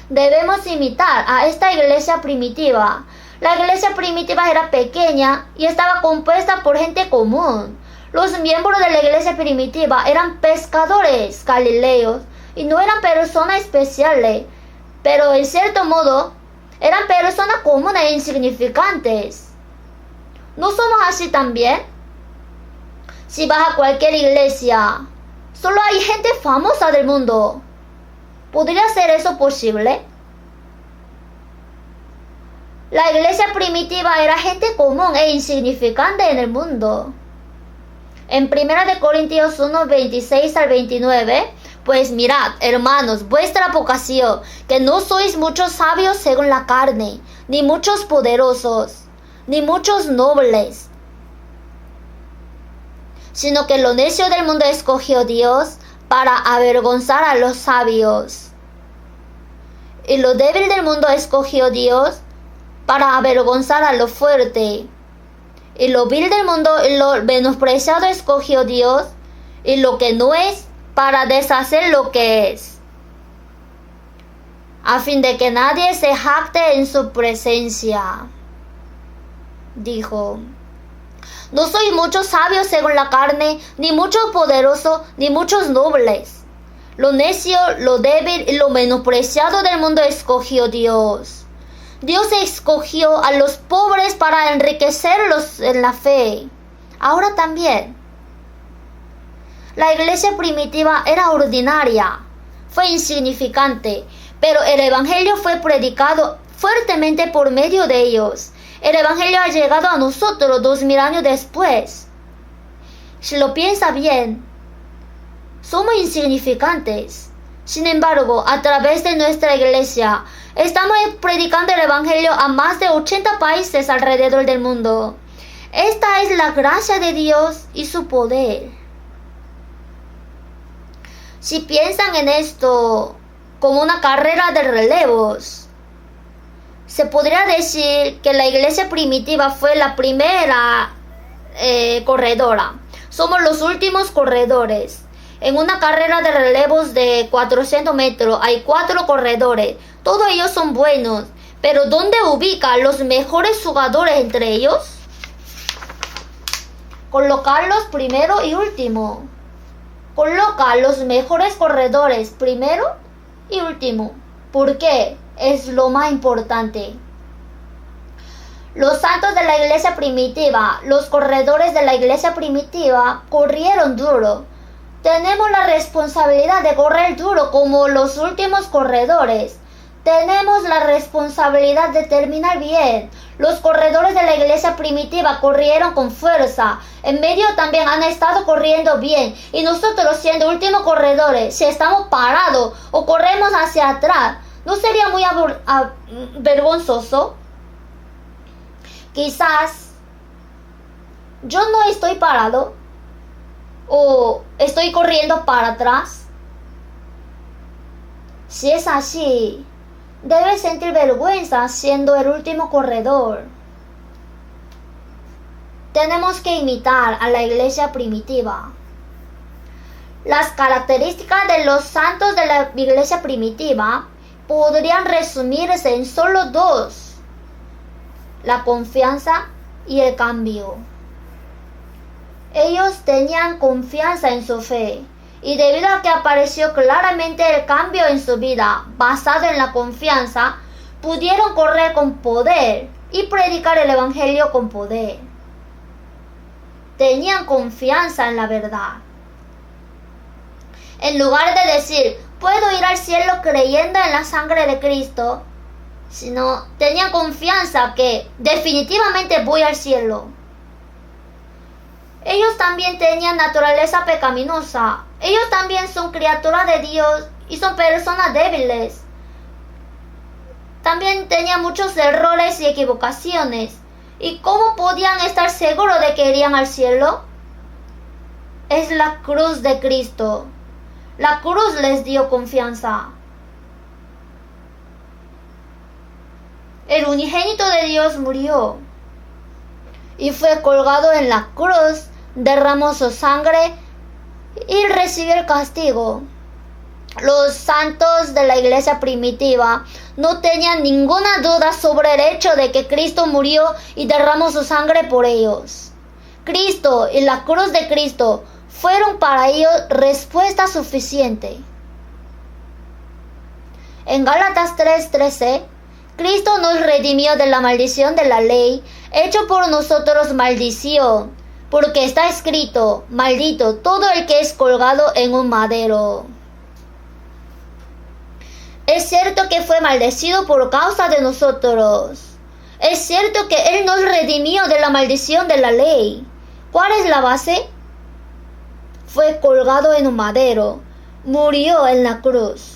Debemos imitar a esta iglesia primitiva. La iglesia primitiva era pequeña y estaba compuesta por gente común. Los miembros de la iglesia primitiva eran pescadores galileos y no eran personas especiales, pero en cierto modo eran personas comunes e insignificantes. ¿No somos así también? Si vas a cualquier iglesia, solo hay gente famosa del mundo. ¿Podría ser eso posible? La iglesia primitiva era gente común e insignificante en el mundo. En 1 Corintios 1:26-29, pues mirad, hermanos, vuestra vocación, que no sois muchos sabios según la carne, ni muchos poderosos, ni muchos nobles, sino que lo necio del mundo escogió Dios para avergonzar a los sabios. Y lo débil del mundo escogió Dios para avergonzar a lo fuerte. Y lo vil del mundo y lo menospreciado escogió Dios, y lo que no es, para deshacer lo que es, a fin de que nadie se jacte en su presencia. Dijo, No soy muchos sabios según la carne, ni muchos poderosos, ni muchos nobles. Lo necio, lo débil y lo menospreciado del mundo escogió Dios. Dios escogió a los pobres para enriquecerlos en la fe. Ahora también. La iglesia primitiva era ordinaria, fue insignificante, pero el evangelio fue predicado fuertemente por medio de ellos. El evangelio ha llegado a nosotros 2000 años después. Si lo piensa bien, somos insignificantes. Sin embargo, a través de nuestra iglesia, estamos predicando el evangelio a más de 80 países alrededor del mundo. Esta es la gracia de Dios y su poder. Si piensan en esto como una carrera de relevos, se podría decir que la iglesia primitiva fue la primera corredora. Somos los últimos corredores. En una carrera de relevos de 400 metros hay 4 corredores. Todos ellos son buenos. Pero ¿dónde ubica los mejores jugadores entre ellos? Colocarlos primero y último. Coloca los mejores corredores primero y último. ¿Por qué? Es lo más importante. Los santos de la iglesia primitiva, los corredores de la iglesia primitiva, corrieron duro. Tenemos la responsabilidad de correr duro como los últimos corredores. Tenemos la responsabilidad de terminar bien. Los corredores de la iglesia primitiva corrieron con fuerza. En medio también han estado corriendo bien. Y nosotros, siendo últimos corredores, si estamos parados o corremos hacia atrás, ¿no sería muy vergonzoso? Quizás yo no estoy parado o estoy corriendo para atrás. Si es así, debes sentir vergüenza siendo el último corredor. Tenemos que imitar a la iglesia primitiva. Las características de los santos de la iglesia primitiva podrían resumirse en solo 2: la confianza y el cambio. Ellos tenían confianza en su fe, y debido a que apareció claramente el cambio en su vida basado en la confianza, pudieron correr con poder y predicar el evangelio con poder. Tenían confianza en la verdad. En lugar de decir, puedo ir al cielo creyendo en la sangre de Cristo, sino tenían confianza que definitivamente voy al cielo. Ellos también tenían naturaleza pecaminosa. Ellos también son criaturas de Dios y son personas débiles. También tenían muchos errores y equivocaciones. ¿Y cómo podían estar seguros de que irían al cielo? Es la cruz de Cristo. La cruz les dio confianza. El unigénito de Dios murió y fue colgado en la cruz, derramó su sangre y recibió el castigo. Los santos de la iglesia primitiva no tenían ninguna duda sobre el hecho de que Cristo murió y derramó su sangre por ellos. Cristo y la cruz de Cristo fueron para ellos respuesta suficiente. En Gálatas 3:13, Cristo nos redimió de la maldición de la ley, hecho por nosotros maldición, porque está escrito, maldito todo el que es colgado en un madero. Es cierto que fue maldecido por causa de nosotros. Es cierto que Él nos redimió de la maldición de la ley. ¿Cuál es la base? Fue colgado en un madero, murió en la cruz.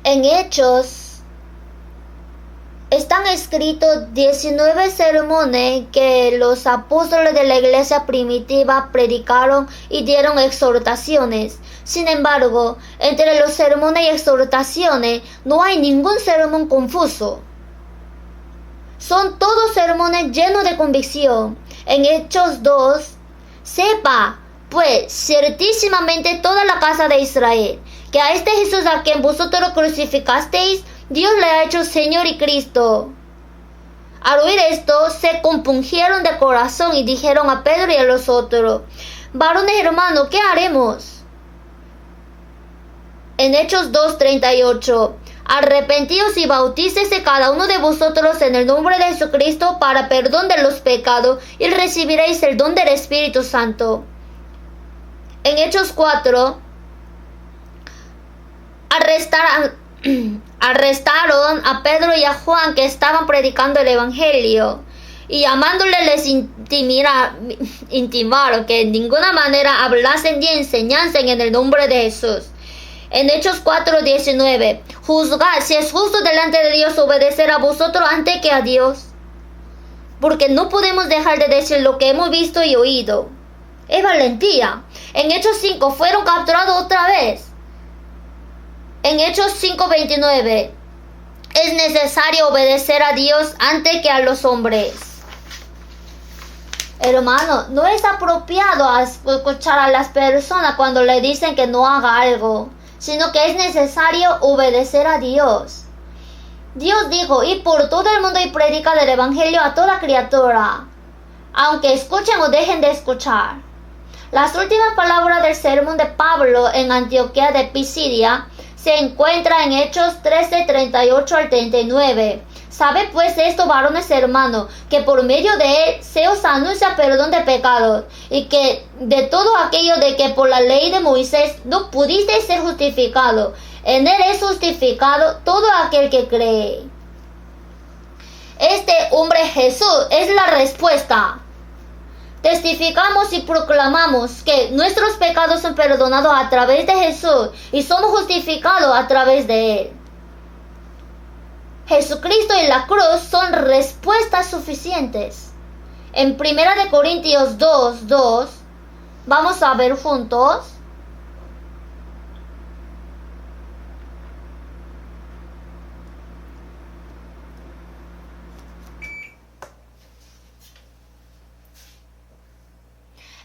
En Hechos están escritos 19 sermones que los apóstoles de la iglesia primitiva predicaron y dieron exhortaciones. Sin embargo, entre los sermones y exhortaciones no hay ningún sermón confuso. Son todos sermones llenos de convicción. En Hechos 2, sepa Pues ciertísimamente toda la casa de Israel, que a este Jesús a quien vosotros crucificasteis, Dios le ha hecho Señor y Cristo. Al oír esto, se compungieron de corazón y dijeron a Pedro y a los otros: varones hermanos, ¿qué haremos? En Hechos 2:38, arrepentíos y bautícese cada uno de vosotros en el nombre de Jesucristo para perdón de los pecados y recibiréis el don del Espíritu Santo. En Hechos 4, arrestaron a Pedro y a Juan, que estaban predicando el Evangelio, y llamándoles les intimaron que en ninguna manera hablasen ni enseñasen en el nombre de Jesús. En Hechos 4:19, juzgad si es justo delante de Dios obedecer a vosotros antes que a Dios, porque no podemos dejar de decir lo que hemos visto y oído. Es valentía. En Hechos 5 fueron capturados otra vez. En Hechos 5:29, es necesario obedecer a Dios antes que a los hombres. Hermano, no es apropiado escuchar a las personas cuando le dicen que no haga algo, sino que es necesario obedecer a Dios. Dios dijo: id por todo el mundo y predica el Evangelio a toda criatura, aunque escuchen o dejen de escuchar. Las últimas palabras del sermón de Pablo en Antioquía de Pisidia se encuentra en Hechos 13:38 al 39. Sabed pues esto, varones hermanos, que por medio de él se os anuncia perdón de pecados, y que de todo aquello de que por la ley de Moisés no pudisteis ser justificado, en él es justificado todo aquel que cree. Este hombre Jesús es la respuesta. Testificamos y proclamamos que nuestros pecados son perdonados a través de Jesús y somos justificados a través de él. Jesucristo y la cruz son respuestas suficientes. En 1 Corintios 2:2, vamos a ver juntos.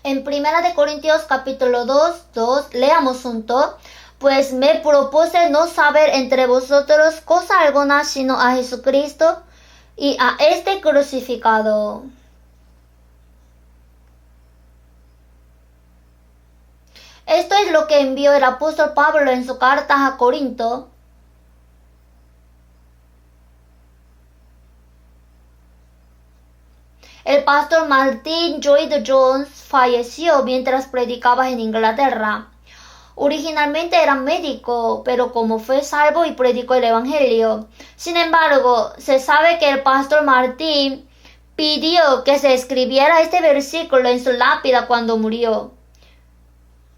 En 1 Corintios capítulo 2:2, leamos juntos. Pues me propuse no saber entre vosotros cosa alguna sino a Jesucristo y a este crucificado. Esto es lo que envió el apóstol Pablo en su carta a Corinto. El pastor Martin Lloyd-Jones falleció mientras predicaba en Inglaterra. Originalmente era médico, pero como fue salvo y predicó el Evangelio. Sin embargo, se sabe que el pastor Martin pidió que se escribiera este versículo en su lápida cuando murió.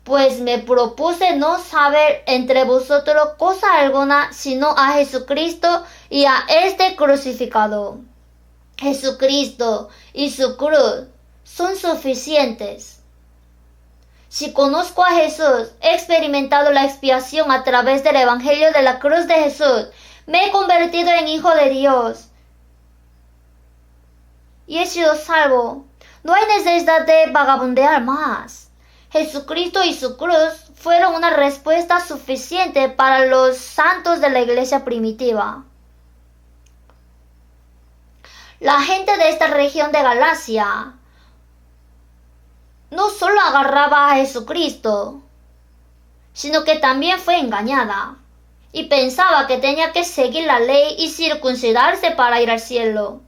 Pues me propuse no saber entre vosotros cosa alguna sino a Jesucristo y a este crucificado. Jesucristo y su cruz son suficientes. Si conozco a Jesús, he experimentado la expiación a través del Evangelio de la cruz de Jesús, me he convertido en hijo de Dios y he sido salvo. No hay necesidad de vagabundear más. Jesucristo y su cruz fueron una respuesta suficiente para los santos de la iglesia primitiva. La gente de esta región de Galacia no solo agarraba a Jesucristo, sino que también fue engañada y pensaba que tenía que seguir la ley y circuncidarse para ir al cielo.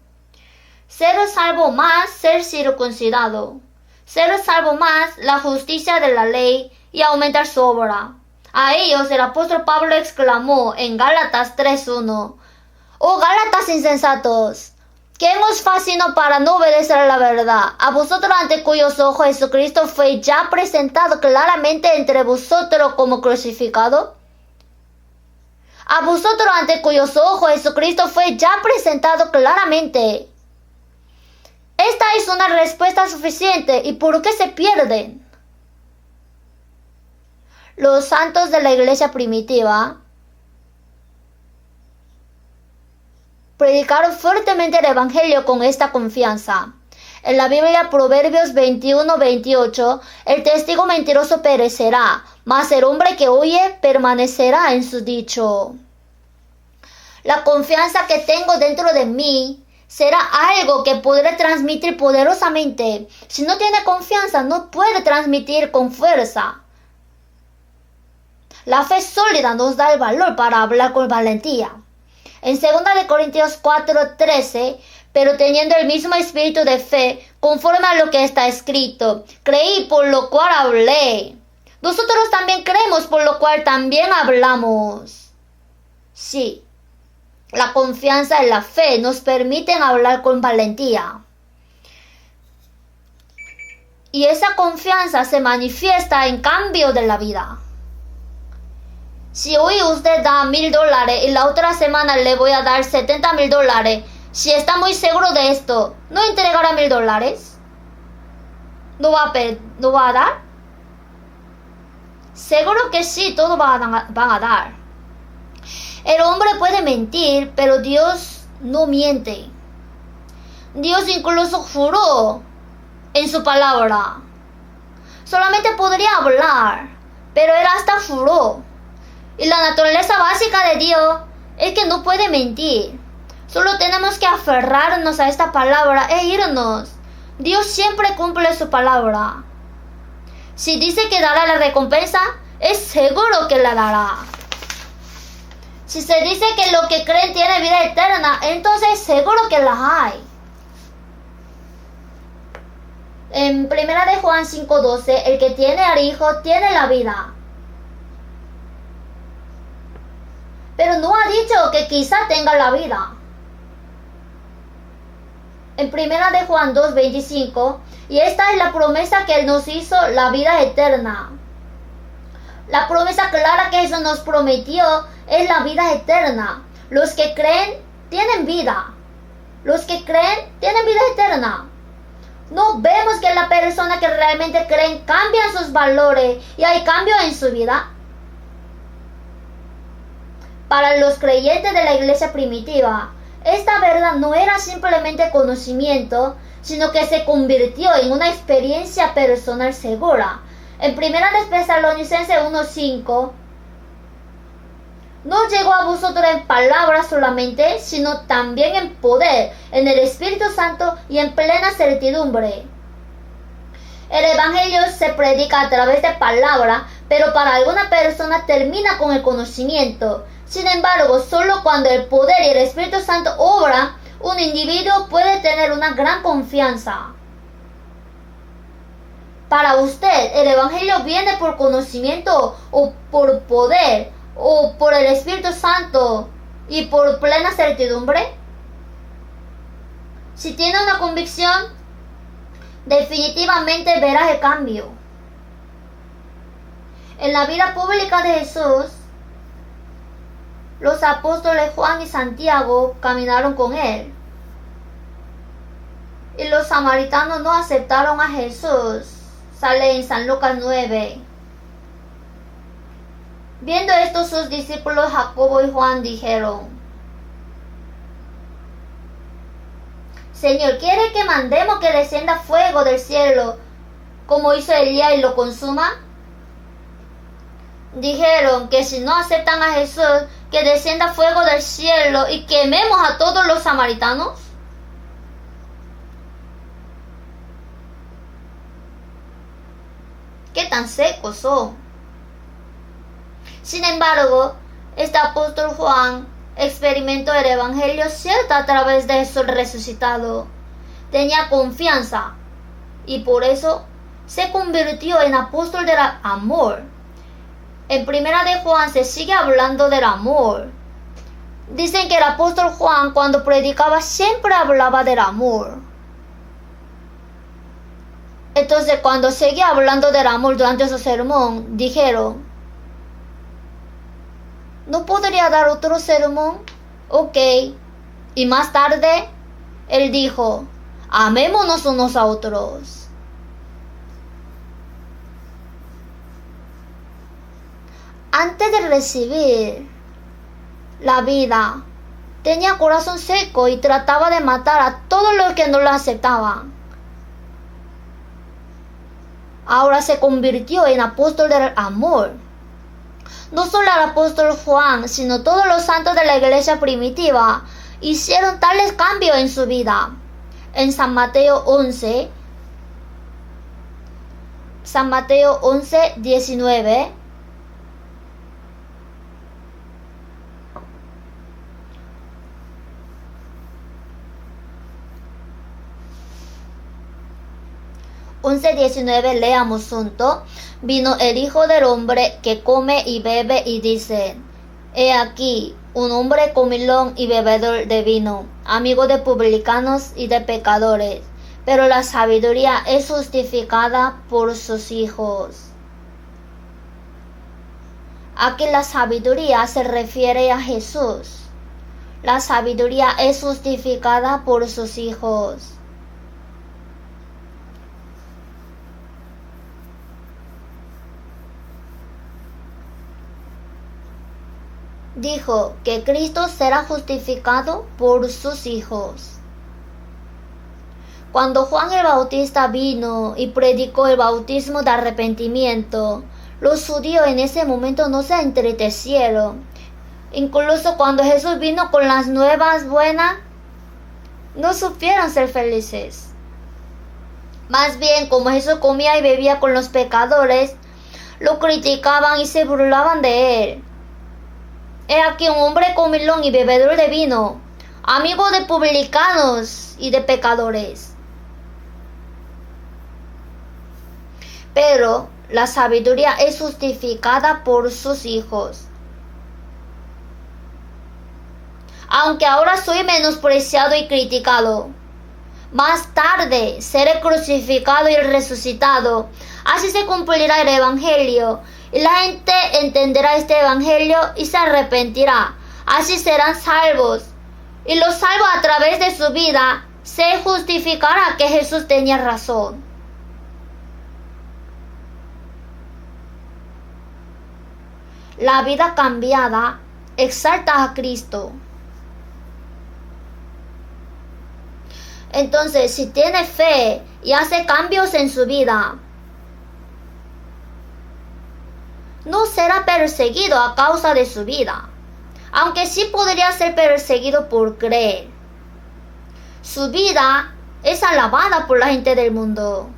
Ser salvo más ser circuncidado. Ser salvo más la justicia de la ley y aumentar su obra. A ellos el apóstol Pablo exclamó en Gálatas 3:1: ¡Oh Gálatas insensatos! ¿Quién os fascinó para no obedecer a la verdad? A vosotros ante cuyos ojos Jesucristo fue ya presentado claramente entre vosotros como crucificado. A vosotros ante cuyos ojos Jesucristo fue ya presentado claramente. Esta es una respuesta suficiente. ¿Y por qué se pierden? Los santos de la iglesia primitiva predicaron fuertemente el Evangelio con esta confianza. En la Biblia, Proverbios 21-28, el testigo mentiroso perecerá, mas el hombre que huye permanecerá en su dicho. La confianza que tengo dentro de mí será algo que podré transmitir poderosamente. Si no tiene confianza, no puede transmitir con fuerza. La fe sólida nos da el valor para hablar con valentía. En 2 Corintios 4:13, pero teniendo el mismo espíritu de fe, conforme a lo que está escrito, creí por lo cual hablé. Nosotros también creemos por lo cual también hablamos. Sí, la confianza y la fe nos permiten hablar con valentía. Y esa confianza se manifiesta en cambio de la vida. Si hoy usted da $1,000 y la otra semana le voy a dar $70,000, si está muy seguro de esto, ¿no entregará $1,000? ¿No va a dar? Seguro que sí, todos van a dar. El hombre puede mentir, pero Dios no miente. Dios incluso juró en su palabra. Solamente podría hablar, pero él hasta juró. Y la naturaleza básica de Dios es que no puede mentir. Solo tenemos que aferrarnos a esta palabra e irnos. Dios siempre cumple su palabra. Si dice que dará la recompensa, es seguro que la dará. Si se dice que lo que creen tiene vida eterna, entonces seguro que la hay. En 1 Juan 5:12, el que tiene al Hijo tiene la vida. Pero no ha dicho que quizá tenga la vida. En 1 Juan 2:25, y esta es la promesa que Él nos hizo, la vida eterna. La promesa clara que Jesús nos prometió es la vida eterna. Los que creen tienen vida. Los que creen tienen vida eterna. No vemos que la persona que realmente creen cambian sus valores y hay cambio en su vida. Para los creyentes de la iglesia primitiva, esta verdad no era simplemente conocimiento, sino que se convirtió en una experiencia personal segura. En 1 Tesalonicenses 1:5, no llegó a vosotros en palabras solamente, sino también en poder, en el Espíritu Santo y en plena certidumbre. El Evangelio se predica a través de palabra, pero para alguna persona termina con el conocimiento. Sin embargo, solo cuando el poder y el Espíritu Santo obran, un individuo puede tener una gran confianza. Para usted, ¿el Evangelio viene por conocimiento o por poder o por el Espíritu Santo y por plena certidumbre? Si tiene una convicción, definitivamente verá el cambio. En la vida pública de Jesús, los apóstoles Juan y Santiago caminaron con él. Y los samaritanos no aceptaron a Jesús. Sale en San Lucas 9. Viendo esto, sus discípulos Jacobo y Juan dijeron: Señor, ¿quiere que mandemos que descienda fuego del cielo, como hizo Elías y lo consuma? Dijeron que si no aceptan a Jesús, que descienda fuego del cielo y quememos a todos los samaritanos. ¿Qué tan secos son? Sin embargo, este apóstol Juan experimentó el Evangelio cierto a través de Jesús resucitado. Tenía confianza y por eso se convirtió en apóstol del amor. En 1 Juan se sigue hablando del amor. Dicen que el apóstol Juan cuando predicaba siempre hablaba del amor. Entonces cuando seguía hablando del amor durante su sermón, dijeron: ¿no podría dar otro sermón? Ok. Y más tarde, él dijo: amémonos unos a otros. Antes de recibir la vida, tenía corazón seco y trataba de matar a todos los que no lo aceptaban. ahora se convirtió en apóstol del amor. No solo el apóstol Juan, sino todos los santos de la iglesia primitiva hicieron tales cambios en su vida. En San Mateo 11, 19. Leamos juntos. Vino el Hijo del Hombre que come y bebe y dice: He aquí, un hombre comilón y bebedor de vino, amigo de publicanos y de pecadores, pero la sabiduría es justificada por sus hijos. Aquí la sabiduría se refiere a Jesús. La sabiduría es justificada por sus hijos. Dijo que Cristo será justificado por sus hijos. Cuando Juan el Bautista vino y predicó el bautismo de arrepentimiento, los judíos en ese momento no se entristecieron. Incluso cuando Jesús vino con las nuevas buenas, no supieron ser felices. Más bien, como Jesús comía y bebía con los pecadores, lo criticaban y se burlaban de él. He aquí un hombre comilón y bebedor de vino, amigo de publicanos y de pecadores. Pero la sabiduría es justificada por sus hijos. Aunque ahora soy menospreciado y criticado, más tarde seré crucificado y resucitado. Así se cumplirá el Evangelio. Y la gente entenderá este evangelio y se arrepentirá. Así serán salvos. Y los salvos a través de su vida se justificará que Jesús tenía razón. La vida cambiada exalta a Cristo. Entonces, si tiene fe y hace cambios en su vida, no será perseguido a causa de su vida, aunque sí podría ser perseguido por creer. Su vida es alabada por la gente del mundo.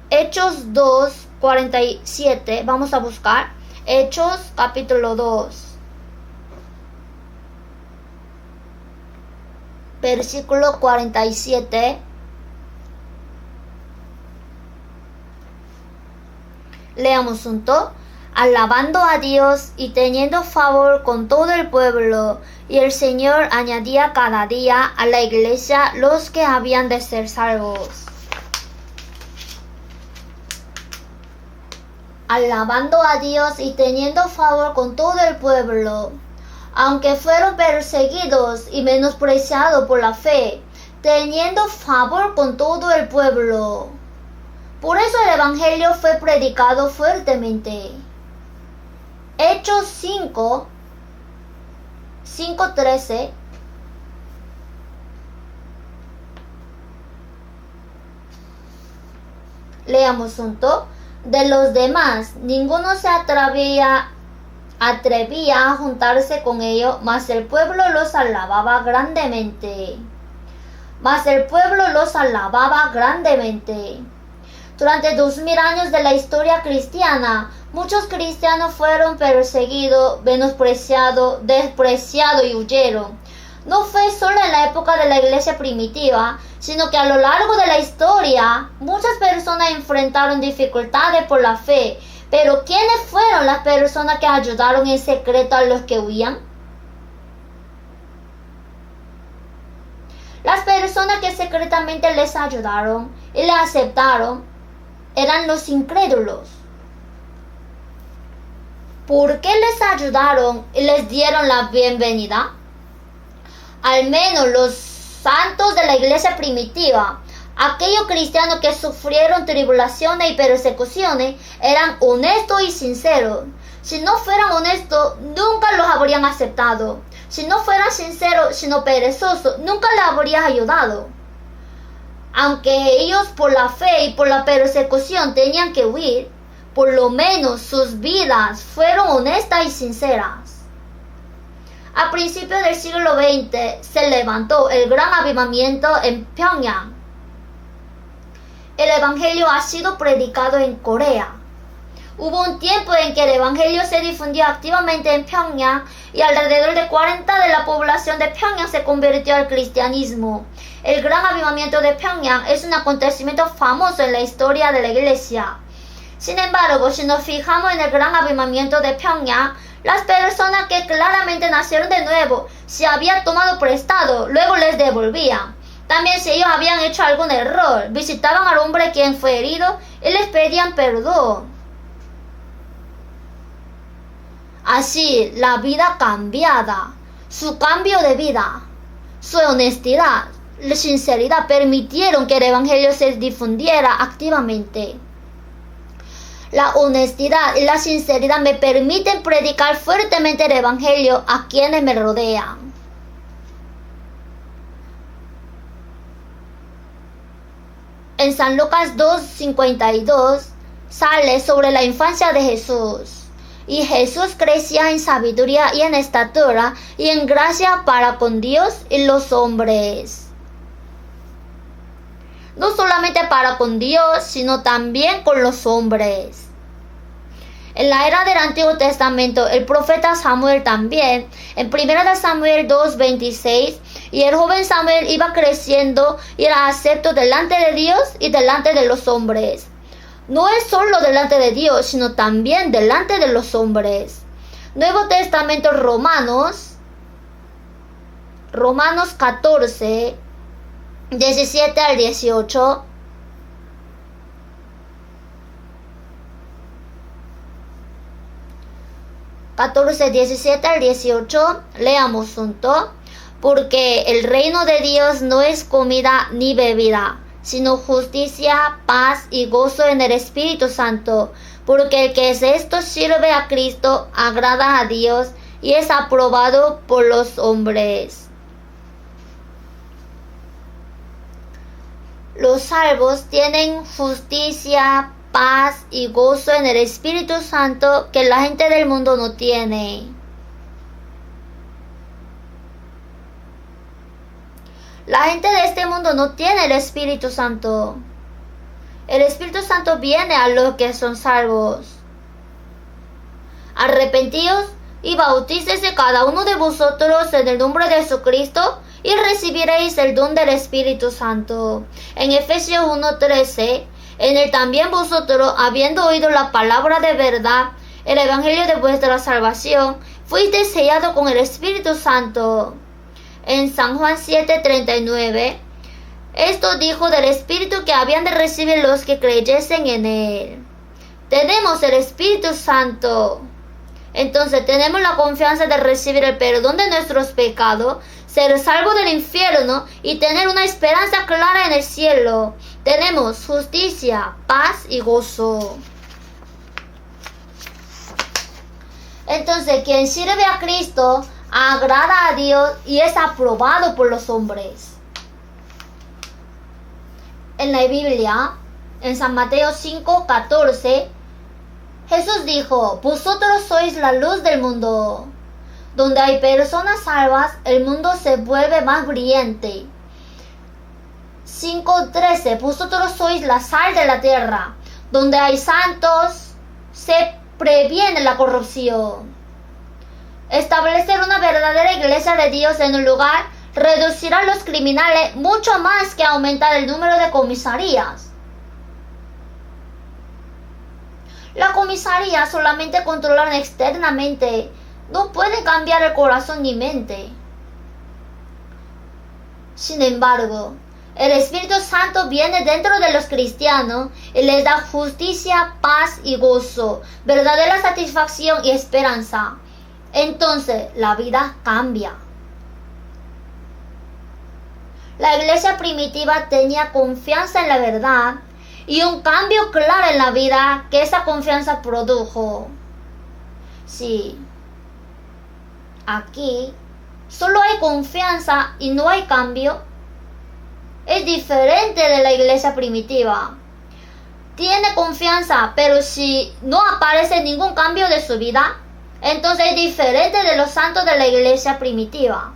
Hechos 2:47, vamos a buscar Hechos capítulo 2, versículo 47. Leamos juntos. Alabando a Dios y teniendo favor con todo el pueblo, y el Señor añadía cada día a la iglesia los que habían de ser salvos. Alabando a Dios y teniendo favor con todo el pueblo, aunque fueron perseguidos y menospreciados por la fe, teniendo favor con todo el pueblo. Por eso el Evangelio fue predicado fuertemente. Hechos 5:13. Leamos juntos. De los demás, ninguno se atrevía a juntarse con ellos, mas el pueblo los alababa grandemente. Durante 2000 años de la historia cristiana, muchos cristianos fueron perseguidos, menospreciados, despreciados y huyeron. No fue solo en la época de la iglesia primitiva, sino que a lo largo de la historia, muchas personas enfrentaron dificultades por la fe. Pero ¿quiénes fueron las personas que ayudaron en secreto a los que huían? Las personas que secretamente les ayudaron y les aceptaron eran los incrédulos. ¿Por qué les ayudaron y les dieron la bienvenida? Al menos los santos de la iglesia primitiva, aquellos cristianos que sufrieron tribulaciones y persecuciones, eran honestos y sinceros. Si no fueran honestos, nunca los habrían aceptado. Si no fueran sinceros, sino perezosos, nunca les habrían ayudado. Aunque ellos por la fe y por la persecución tenían que huir, por lo menos sus vidas fueron honestas y sinceras. A principios del siglo XX se levantó el gran avivamiento en Pyongyang. El evangelio ha sido predicado en Corea. Hubo un tiempo en que el evangelio se difundió activamente en Pyongyang y alrededor de 40% de la población de Pyongyang se convirtió al cristianismo. El gran avivamiento de Pyongyang es un acontecimiento famoso en la historia de la iglesia. Sin embargo, si nos fijamos en el gran avivamiento de Pyongyang, las personas que claramente nacieron de nuevo, si habían tomado prestado, luego les devolvían. También si ellos habían hecho algún error, visitaban al hombre quien fue herido y les pedían perdón. Así, la vida cambiada, su cambio de vida, su honestidad, la sinceridad permitieron que el evangelio se difundiera activamente. La honestidad y la sinceridad me permiten predicar fuertemente el evangelio a quienes me rodean. En San Lucas 2:52 sale sobre la infancia de Jesús. Y Jesús crecía en sabiduría y en estatura y en gracia para con Dios y los hombres. No solamente para con Dios, sino también con los hombres. En la era del Antiguo Testamento, el profeta Samuel también, en 1 Samuel 2:26, y el joven Samuel iba creciendo y era acepto delante de Dios y delante de los hombres. No es solo delante de Dios, sino también delante de los hombres. Nuevo Testamento Romanos 14, 17 al 18. (14, 17 al 18) Leamos juntos. Porque el reino de Dios no es comida ni bebida, sino justicia, paz y gozo en el Espíritu Santo. Porque el que es esto sirve a Cristo, agrada a Dios y es aprobado por los hombres. Los salvos tienen justicia, paz y gozo en el Espíritu Santo que la gente del mundo no tiene. La gente de este mundo no tiene el Espíritu Santo. El Espíritu Santo viene a los que son salvos. Arrepentíos y bautícese cada uno de vosotros en el nombre de Jesucristo y recibiréis el don del Espíritu Santo. En Efesios 1:13, en él también vosotros, habiendo oído la palabra de verdad, el evangelio de vuestra salvación, fuisteis sellados con el Espíritu Santo. En San Juan 7:39, esto dijo del Espíritu que habían de recibir los que creyesen en él. Tenemos el Espíritu Santo. Entonces tenemos la confianza de recibir el perdón de nuestros pecados, ser salvo del infierno y tener una esperanza clara en el cielo. Tenemos justicia, paz y gozo. Entonces, quien sirve a Cristo agrada a Dios y es aprobado por los hombres. En la Biblia, en San Mateo 5:14, Jesús dijo: vosotros sois la luz del mundo. Donde hay personas salvas, el mundo se vuelve más brillante. 5:13, vosotros sois la sal de la tierra. Donde hay santos, se previene la corrupción. Establecer una verdadera iglesia de Dios en un lugar reducirá a los criminales mucho más que aumentar el número de comisarías. La comisaría solamente controlan externamente, no puede cambiar el corazón ni mente. Sin embargo, el Espíritu Santo viene dentro de los cristianos y les da justicia, paz y gozo, verdadera satisfacción y esperanza. Entonces la vida cambia. La iglesia primitiva tenía confianza en la verdad y un cambio claro en la vida que esa confianza produjo. Sí, aquí solo hay confianza y no hay cambio. es diferente de la iglesia primitiva. Tiene confianza, pero si no aparece ningún cambio de su vida, entonces es diferente de los santos de la iglesia primitiva.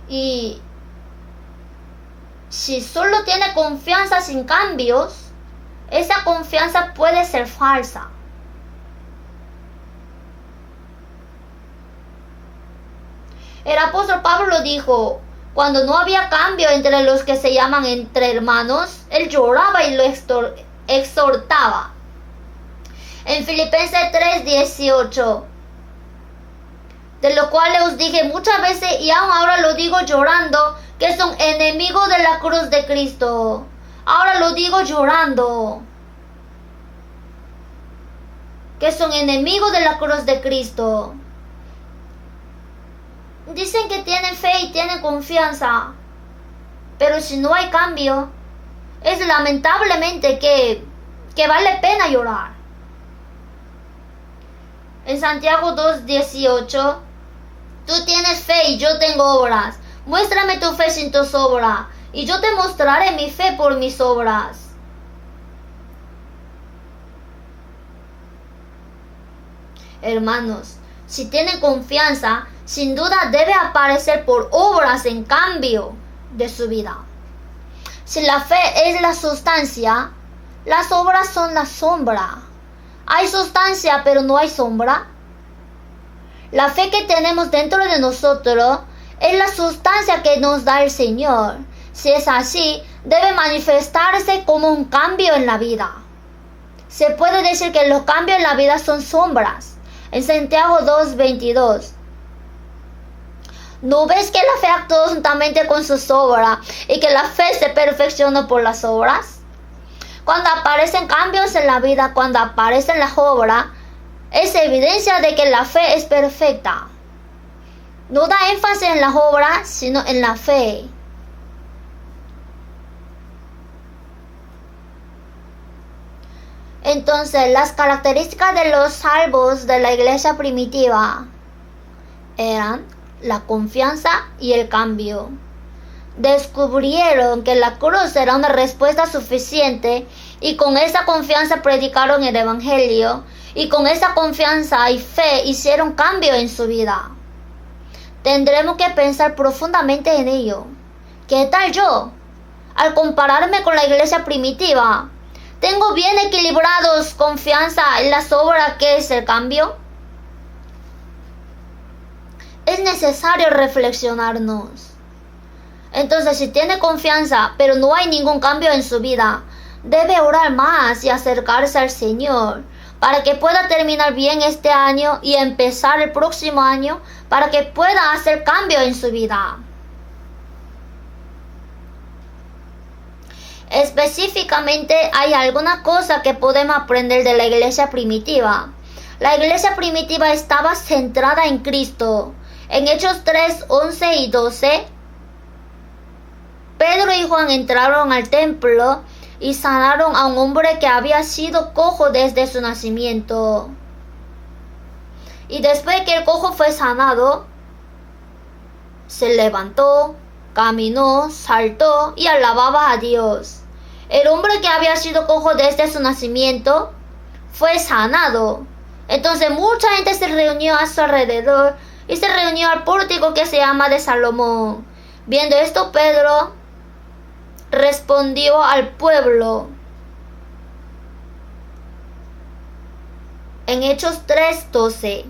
Y si solo tiene confianza sin cambios, esa confianza puede ser falsa. El apóstol Pablo dijo, cuando no había cambio entre los que se llaman entre hermanos, él lloraba y lo exhortaba. En Filipenses 3:18, de lo cual os dije muchas veces y aún ahora lo digo llorando, que son enemigos de la cruz de Cristo. Ahora lo digo llorando, que son enemigos de la cruz de Cristo. Dicen que tienen fe y tienen confianza, pero si no hay cambio, es lamentablemente que vale pena llorar. En Santiago 2:18, tú tienes fe y yo tengo obras. Muéstrame tu fe sin tus obras, y yo te mostraré mi fe por mis obras. Hermanos, si tienen confianza, sin duda debe aparecer por obras en cambio de su vida. Si la fe es la sustancia, las obras son la sombra. Hay sustancia, pero no hay sombra. La fe que tenemos dentro de nosotros es la sustancia que nos da el Señor. Si es así, debe manifestarse como un cambio en la vida. Se puede decir que los cambios en la vida son sombras. En Santiago 2:22. ¿No ves que la fe actúa juntamente con sus obras y que la fe se perfecciona por las obras? Cuando aparecen cambios en la vida, cuando aparecen las obras, es evidencia de que la fe es perfecta. No da énfasis en las obras, sino en la fe. Entonces, las características de los salvos de la iglesia primitiva eran la confianza y el cambio. Descubrieron que la cruz era una respuesta suficiente y con esa confianza predicaron el evangelio y con esa confianza y fe hicieron cambio en su vida. Tendremos que pensar profundamente en ello. ¿Qué tal yo? Al compararme con la iglesia primitiva, ¿tengo bien equilibrados confianza en las obras que es el cambio? Es necesario reflexionarnos. Entonces, si tiene confianza, pero no hay ningún cambio en su vida, debe orar más y acercarse al Señor para que pueda terminar bien este año y empezar el próximo año para que pueda hacer cambio en su vida. Específicamente, hay alguna cosa que podemos aprender de la iglesia primitiva. La iglesia primitiva estaba centrada en Cristo. En Hechos 3:11 y 12, Pedro y Juan entraron al templo y sanaron a un hombre que había sido cojo desde su nacimiento. Y después que el cojo fue sanado, se levantó, caminó, saltó y alababa a Dios. El hombre que había sido cojo desde su nacimiento fue sanado. Entonces mucha gente se reunió a su alrededor y se reunió al pórtico que se llama de Salomón. Viendo esto, Pedro respondió al pueblo. En Hechos 3:12.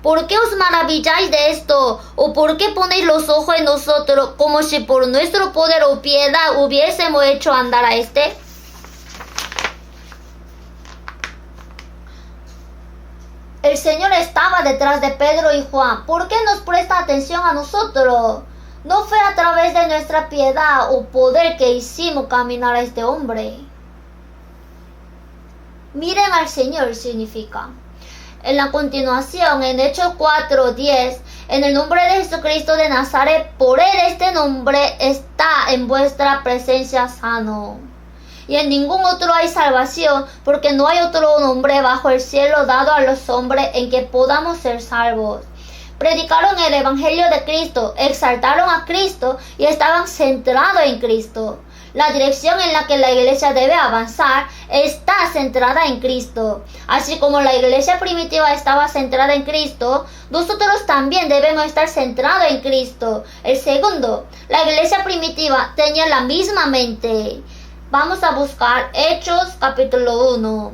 ¿Por qué os maravilláis de esto? ¿O por qué ponéis los ojos en nosotros como si por nuestro poder o piedad hubiésemos hecho andar a este? El Señor estaba detrás de Pedro y Juan. ¿Por qué nos presta atención a nosotros? No fue a través de nuestra piedad o poder que hicimos caminar a este hombre. Miren al Señor significa. En la continuación, en Hechos 4:10, en el nombre de Jesucristo de Nazaret, por él este nombre está en vuestra presencia sano. Y en ningún otro hay salvación, porque no hay otro nombre bajo el cielo dado a los hombres en que podamos ser salvos. predicaron el Evangelio de Cristo, exaltaron a Cristo y estaban centrados en Cristo. La dirección en la que la iglesia debe avanzar está centrada en Cristo. Así como la iglesia primitiva estaba centrada en Cristo, nosotros también debemos estar centrados en Cristo. El segundo, la iglesia primitiva tenía la misma mente. Vamos a buscar Hechos capítulo 1.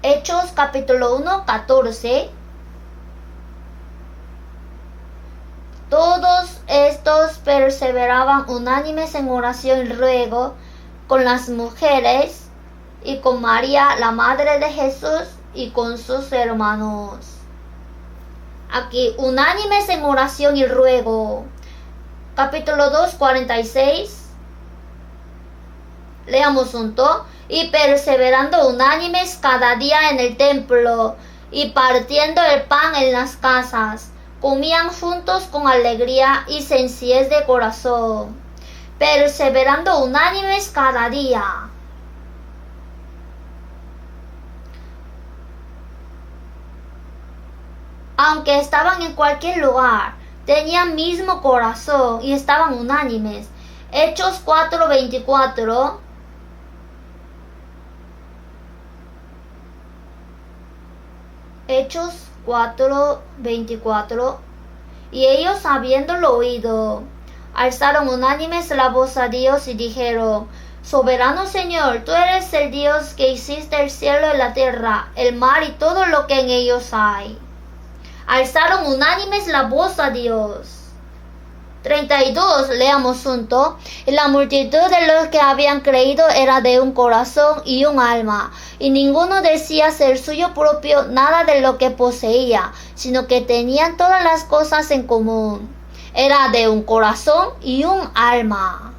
Hechos capítulo 1, 14. Todos estos perseveraban unánimes en oración y ruego con las mujeres y con María, la madre de Jesús, y con sus hermanos. Aquí, unánimes en oración y ruego. Capítulo 2, 46. Leamos junto. Y perseverando unánimes cada día en el templo, y partiendo el pan en las casas, comían juntos con alegría y sencillez de corazón, perseverando unánimes cada día. Aunque estaban en cualquier lugar, tenían mismo corazón y estaban unánimes. Hechos 4:24. Hechos 4:24. Y ellos, habiéndolo oído, alzaron unánimes la voz a Dios y dijeron: Soberano Señor, tú eres el Dios que hiciste el cielo y la tierra, el mar y todo lo que en ellos hay. Alzaron unánimes la voz a Dios. 32, leamos junto. Y la multitud de los que habían creído era de un corazón y un alma, y ninguno decía ser suyo propio nada de lo que poseía, sino que tenían todas las cosas en común. Era de un corazón y un alma.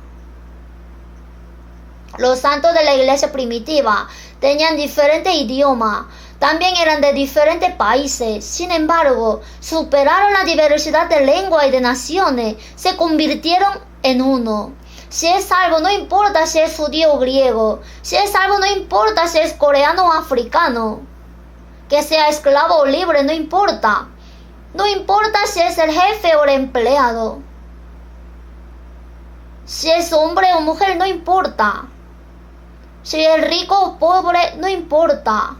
Los santos de la iglesia primitiva tenían diferente idioma, también eran de diferentes países. Sin embargo, superaron la diversidad de lengua y de naciones, se convirtieron en uno. Si es salvo, no importa si es judío o griego. Si es salvo, no importa si es coreano o africano. Que sea esclavo o libre, no importa. No importa si es el jefe o el empleado. Si es hombre o mujer, no importa. Si es rico o pobre, no importa.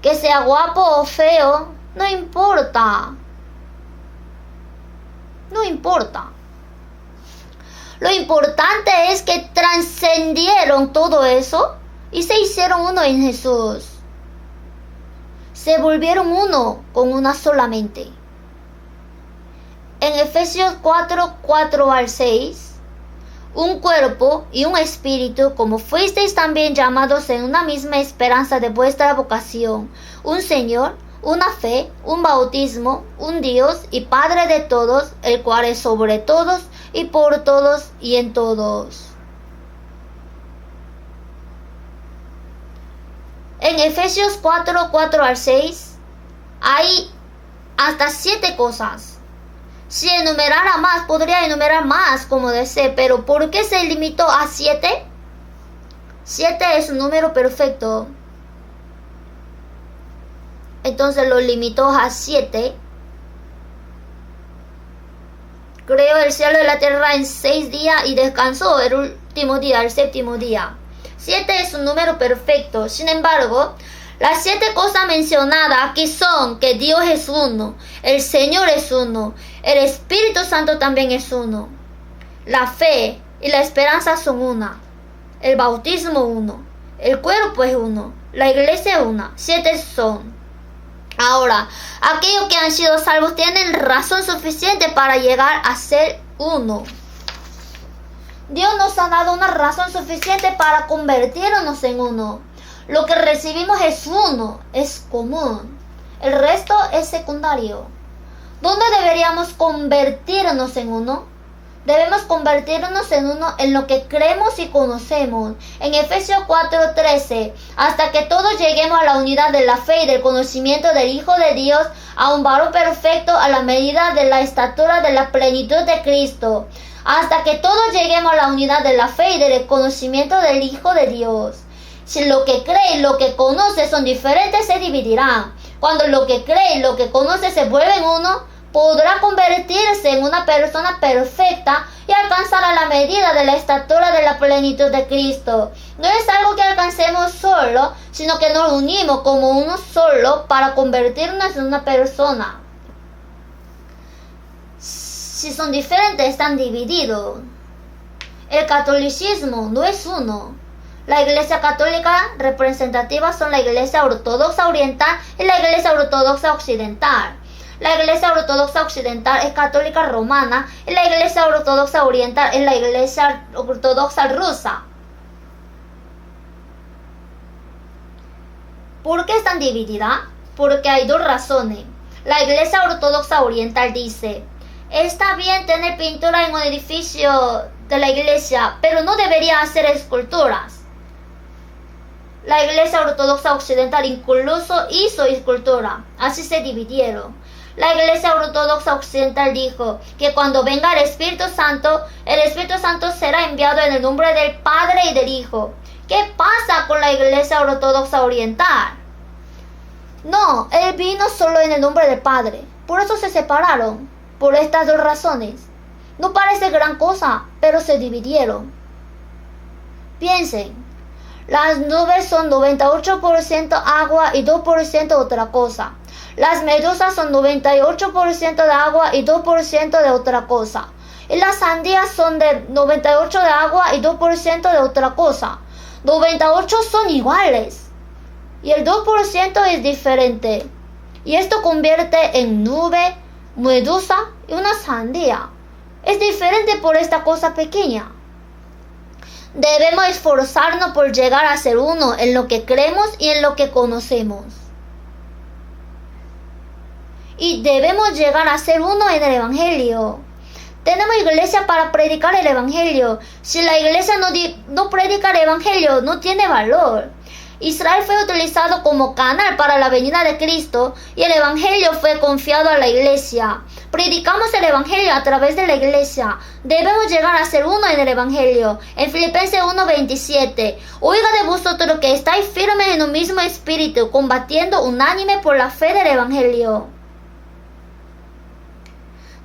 Que sea guapo o feo, no importa. No importa. Lo importante es que trascendieron todo eso y se hicieron uno en Jesús. Se volvieron uno con una sola mente. En Efesios 4:4-6, un cuerpo y un espíritu, como fuisteis también llamados en una misma esperanza de vuestra vocación, un Señor, una fe, un bautismo, un Dios y Padre de todos, el cual es sobre todos y por todos y en todos. En Efesios 4:4-6 hay hasta 7 cosas. Si enumerara más, podría enumerar más como desee, pero ¿por qué se limitó a 7? 7 es un número perfecto. Entonces lo limitó a 7. Creó el cielo y la tierra en 6 días y descansó el último día, el séptimo día. 7 es un número perfecto. Sin embargo, las 7 cosas mencionadas aquí son que Dios es uno, el Señor es uno, el Espíritu Santo también es uno, la fe y la esperanza son una, el bautismo uno, el cuerpo es uno, la iglesia es una. 7 son. Ahora, aquellos que han sido salvos tienen razón suficiente para llegar a ser uno. Dios nos ha dado una razón suficiente para convertirnos en uno. Lo que recibimos es uno, es común. El resto es secundario. ¿Dónde deberíamos convertirnos en uno? Debemos convertirnos en uno en lo que creemos y conocemos. En Efesios 4:13, hasta que todos lleguemos a la unidad de la fe y del conocimiento del Hijo de Dios, a un varón perfecto a la medida de la estatura de la plenitud de Cristo. Hasta que todos lleguemos a la unidad de la fe y del conocimiento del Hijo de Dios. Si lo que cree y lo que conoce son diferentes, se dividirán. Cuando lo que cree y lo que conoce se vuelven uno, podrá convertirse en una persona perfecta y alcanzar a la medida de la estatura de la plenitud de Cristo. No es algo que alcancemos solo, sino que nos unimos como uno solo para convertirnos en una persona. Si son diferentes, están divididos. El catolicismo no es uno. La Iglesia Católica representativa son la Iglesia Ortodoxa Oriental y la Iglesia Ortodoxa Occidental. La Iglesia Ortodoxa Occidental es católica romana y la Iglesia Ortodoxa Oriental es la Iglesia Ortodoxa rusa. ¿Por qué están divididas? Porque hay dos razones. La Iglesia Ortodoxa Oriental dice: está bien tener pintura en un edificio de la iglesia, pero no debería hacer esculturas. La Iglesia Ortodoxa Occidental incluso hizo escultura. Así se dividieron. La Iglesia Ortodoxa Occidental dijo que cuando venga el Espíritu Santo será enviado en el nombre del Padre y del Hijo. ¿Qué pasa con la Iglesia Ortodoxa Oriental? No, Él vino solo en el nombre del Padre. Por eso se separaron. Por estas dos razones. No parece gran cosa, pero se dividieron. Piensen. Las nubes son 98% agua y 2% otra cosa. Las medusas son 98% de agua y 2% de otra cosa. Y las sandías son de 98% de agua y 2% de otra cosa. 98 son iguales. Y el 2% es diferente. Y esto convierte en nube, medusa y una sandía. Es diferente por esta cosa pequeña. Debemos esforzarnos por llegar a ser uno en lo que creemos y en lo que conocemos. Y debemos llegar a ser uno en el Evangelio. Tenemos iglesia para predicar el Evangelio. Si la iglesia no predica el Evangelio, no tiene valor. Israel fue utilizado como canal para la venida de Cristo y el Evangelio fue confiado a la iglesia. Predicamos el Evangelio a través de la iglesia. Debemos llegar a ser uno en el Evangelio. En Filipenses 1:27, oiga de vosotros que estáis firmes en un mismo espíritu, combatiendo unánime por la fe del Evangelio.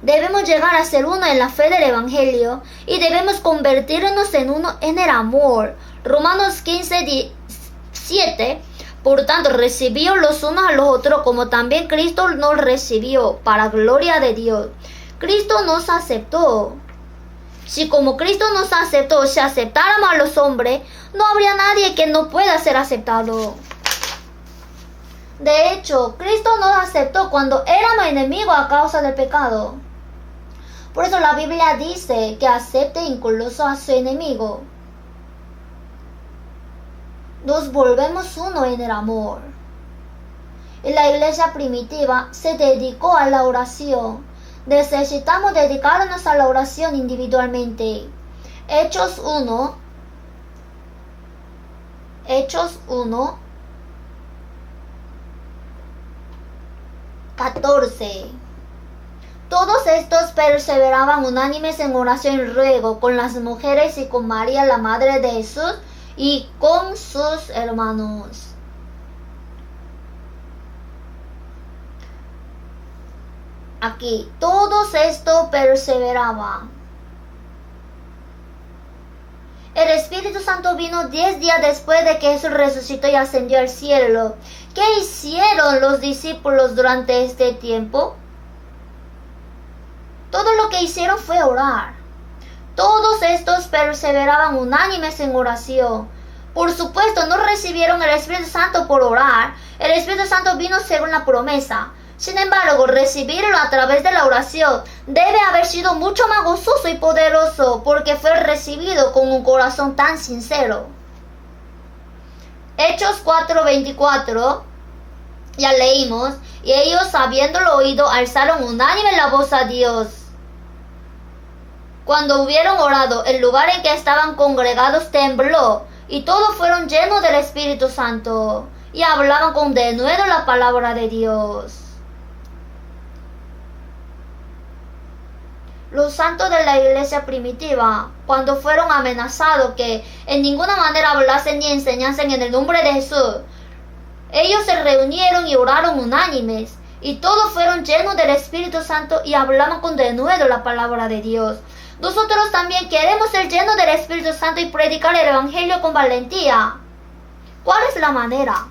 Debemos llegar a ser uno en la fe del Evangelio y debemos convertirnos en uno en el amor. Romanos 15:7, por tanto, recibíos los unos a los otros como también Cristo nos recibió, para gloria de Dios. Cristo nos aceptó. Si como Cristo nos aceptó, si aceptáramos a los hombres, no habría nadie que no pueda ser aceptado. De hecho, Cristo nos aceptó cuando éramos enemigos a causa del pecado. Por eso la Biblia dice que acepte incluso a su enemigo. Nos volvemos uno en el amor. Y la iglesia primitiva se dedicó a la oración. Necesitamos dedicarnos a la oración individualmente. Hechos 1, 14. Todos estos perseveraban unánimes en oración y ruego con las mujeres y con María, la madre de Jesús, y con sus hermanos. Aquí, todos estos perseveraban. El Espíritu Santo vino 10 días después de que Jesús resucitó y ascendió al cielo. ¿Qué hicieron los discípulos durante este tiempo? Todo lo que hicieron fue orar. Todos estos perseveraban unánimes en oración. Por supuesto, no recibieron el Espíritu Santo por orar. El Espíritu Santo vino según la promesa. Sin embargo, recibirlo a través de la oración debe haber sido mucho más gozoso y poderoso porque fue recibido con un corazón tan sincero. Hechos 4:24, ya leímos, y ellos, habiéndolo oído, alzaron unánime la voz a Dios. Cuando hubieron orado, el lugar en que estaban congregados tembló, y todos fueron llenos del Espíritu Santo, y hablaban con denuedo la palabra de Dios. Los santos de la iglesia primitiva, cuando fueron amenazados que en ninguna manera hablasen ni enseñasen en el nombre de Jesús, ellos se reunieron y oraron unánimes, y todos fueron llenos del Espíritu Santo y hablaban con denuedo la palabra de Dios. Nosotros también queremos ser llenos del Espíritu Santo y predicar el Evangelio con valentía. ¿Cuál es la manera?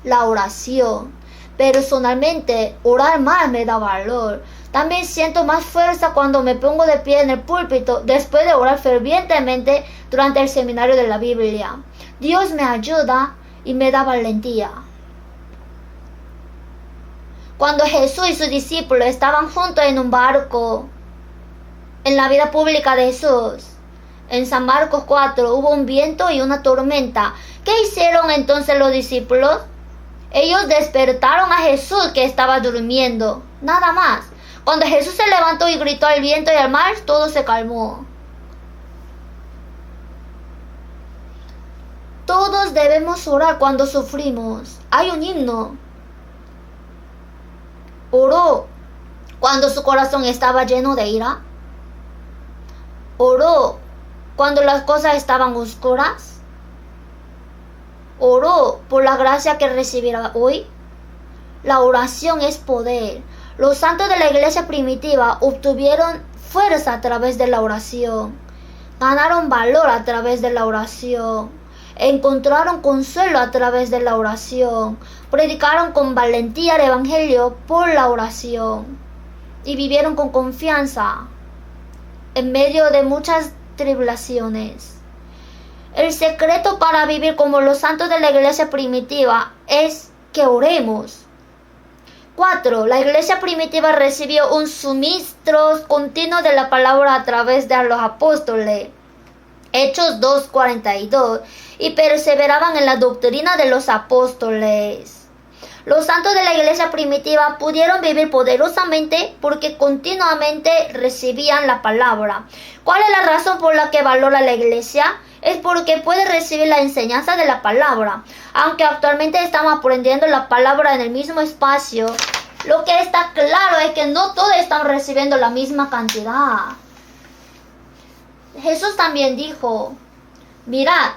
La oración. Personalmente, orar más me da valor. También siento más fuerza cuando me pongo de pie en el púlpito después de orar fervientemente durante el seminario de la Biblia. Dios me ayuda y me da valentía. Cuando Jesús y sus discípulos estaban juntos en un barco, en la vida pública de Jesús, en San Marcos 4 hubo un viento y una tormenta. ¿Qué hicieron entonces los discípulos? Ellos despertaron a Jesús que estaba durmiendo, nada más. Cuando Jesús se levantó y gritó al viento y al mar, todo se calmó. Todos debemos orar cuando sufrimos. Hay un himno. Oró cuando su corazón estaba lleno de ira. Oró cuando las cosas estaban oscuras. Oró por la gracia que recibirá hoy. La oración es poder. Los santos de la iglesia primitiva obtuvieron fuerza a través de la oración. Ganaron valor a través de la oración. Encontraron consuelo a través de la oración. Predicaron con valentía el Evangelio por la oración. Y vivieron con confianza en medio de muchas tribulaciones. El secreto para vivir como los santos de la iglesia primitiva es que oremos. 4. La iglesia primitiva recibió un suministro continuo de la palabra a través de los apóstoles. Hechos 2:42. Y perseveraban en la doctrina de los apóstoles. Los santos de la iglesia primitiva pudieron vivir poderosamente porque continuamente recibían la palabra. ¿Cuál es la razón por la que valora la iglesia? Es porque puede recibir la enseñanza de la palabra. Aunque actualmente estamos aprendiendo la palabra en el mismo espacio, lo que está claro es que no todos están recibiendo la misma cantidad. Jesús también dijo: mirad,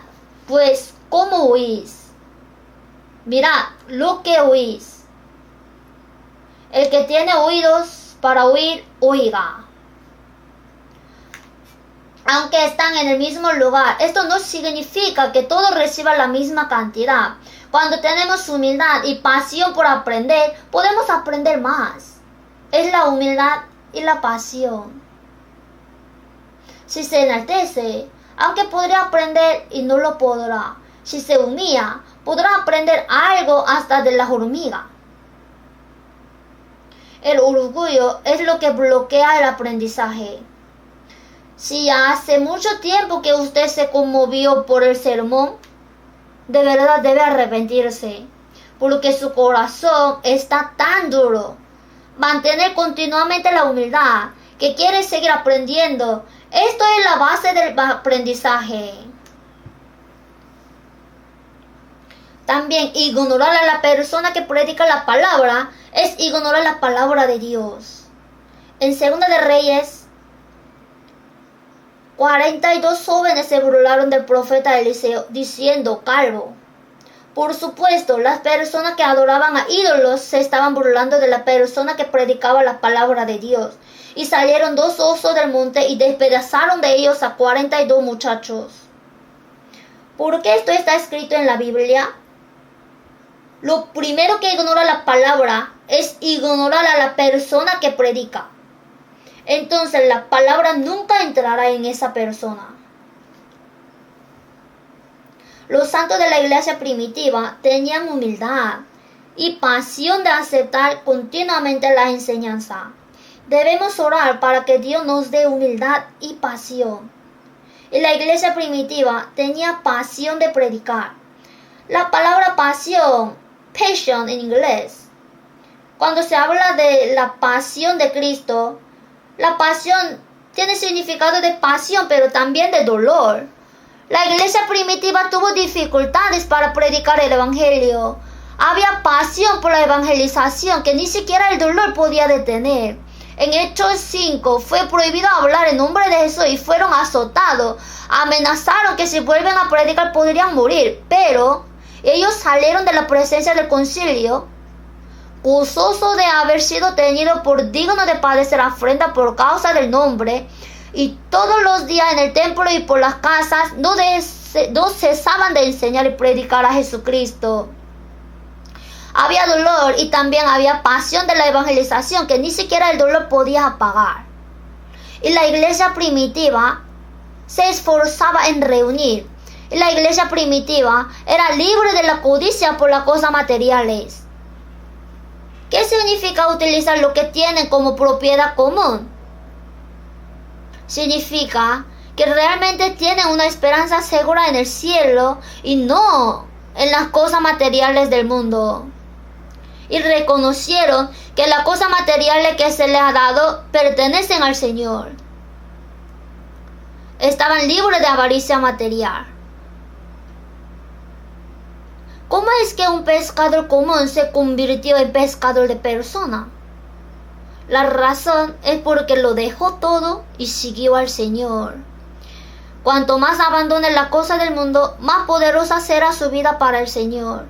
pues, ¿cómo oís? Mirad lo que oís. El que tiene oídos para oír, oiga. Aunque están en el mismo lugar, esto no significa que todos reciban la misma cantidad. Cuando tenemos humildad y pasión por aprender, podemos aprender más. Es la humildad y la pasión. Si se enaltece, aunque podría aprender y no lo podrá. Si se humilla, podrá aprender algo hasta de las hormigas. El orgullo es lo que bloquea el aprendizaje. Si hace mucho tiempo que usted se conmovió por el sermón, de verdad debe arrepentirse, porque su corazón está tan duro. Mantener continuamente la humildad, que quiere seguir aprendiendo. Esto es la base del aprendizaje. También ignorar a la persona que predica la palabra es ignorar la palabra de Dios. En 2 de Reyes 42 jóvenes se burlaron del profeta Eliseo diciendo: calvo. Por supuesto, las personas que adoraban a ídolos se estaban burlando de la persona que predicaba la palabra de Dios. Y salieron 2 osos del monte y despedazaron de ellos a 42 muchachos. ¿Por qué esto está escrito en la Biblia? Lo primero que ignora la palabra es ignorar a la persona que predica. Entonces la palabra nunca entrará en esa persona. Los santos de la iglesia primitiva tenían humildad y pasión de aceptar continuamente la enseñanza. Debemos orar para que Dios nos dé humildad y pasión. Y la iglesia primitiva tenía pasión de predicar. La palabra pasión, passion en inglés, cuando se habla de la pasión de Cristo, la pasión tiene significado de pasión, pero también de dolor. La iglesia primitiva tuvo dificultades para predicar el evangelio. Había pasión por la evangelización que ni siquiera el dolor podía detener. En Hechos 5 fue prohibido hablar en nombre de Jesús y fueron azotados. Amenazaron que si vuelven a predicar podrían morir. Pero ellos salieron de la presencia del concilio, gozoso de haber sido tenido por digno de padecer afrenta por causa del nombre. Y todos los días en el templo y por las casas no cesaban de enseñar y predicar a Jesucristo. Había dolor y también había pasión de la evangelización que ni siquiera el dolor podía apagar. Y la iglesia primitiva se esforzaba en reunir. Y la iglesia primitiva era libre de la codicia por las cosas materiales. ¿Qué significa utilizar lo que tienen como propiedad común? Significa que realmente tienen una esperanza segura en el cielo y no en las cosas materiales del mundo. Y reconocieron que las cosas materiales que se les ha dado pertenecen al Señor. Estaban libres de avaricia material. ¿Cómo es que un pescador común se convirtió en pescador de personas? La razón es porque lo dejó todo y siguió al Señor. Cuanto más abandone las cosas del mundo, más poderosa será su vida para el Señor.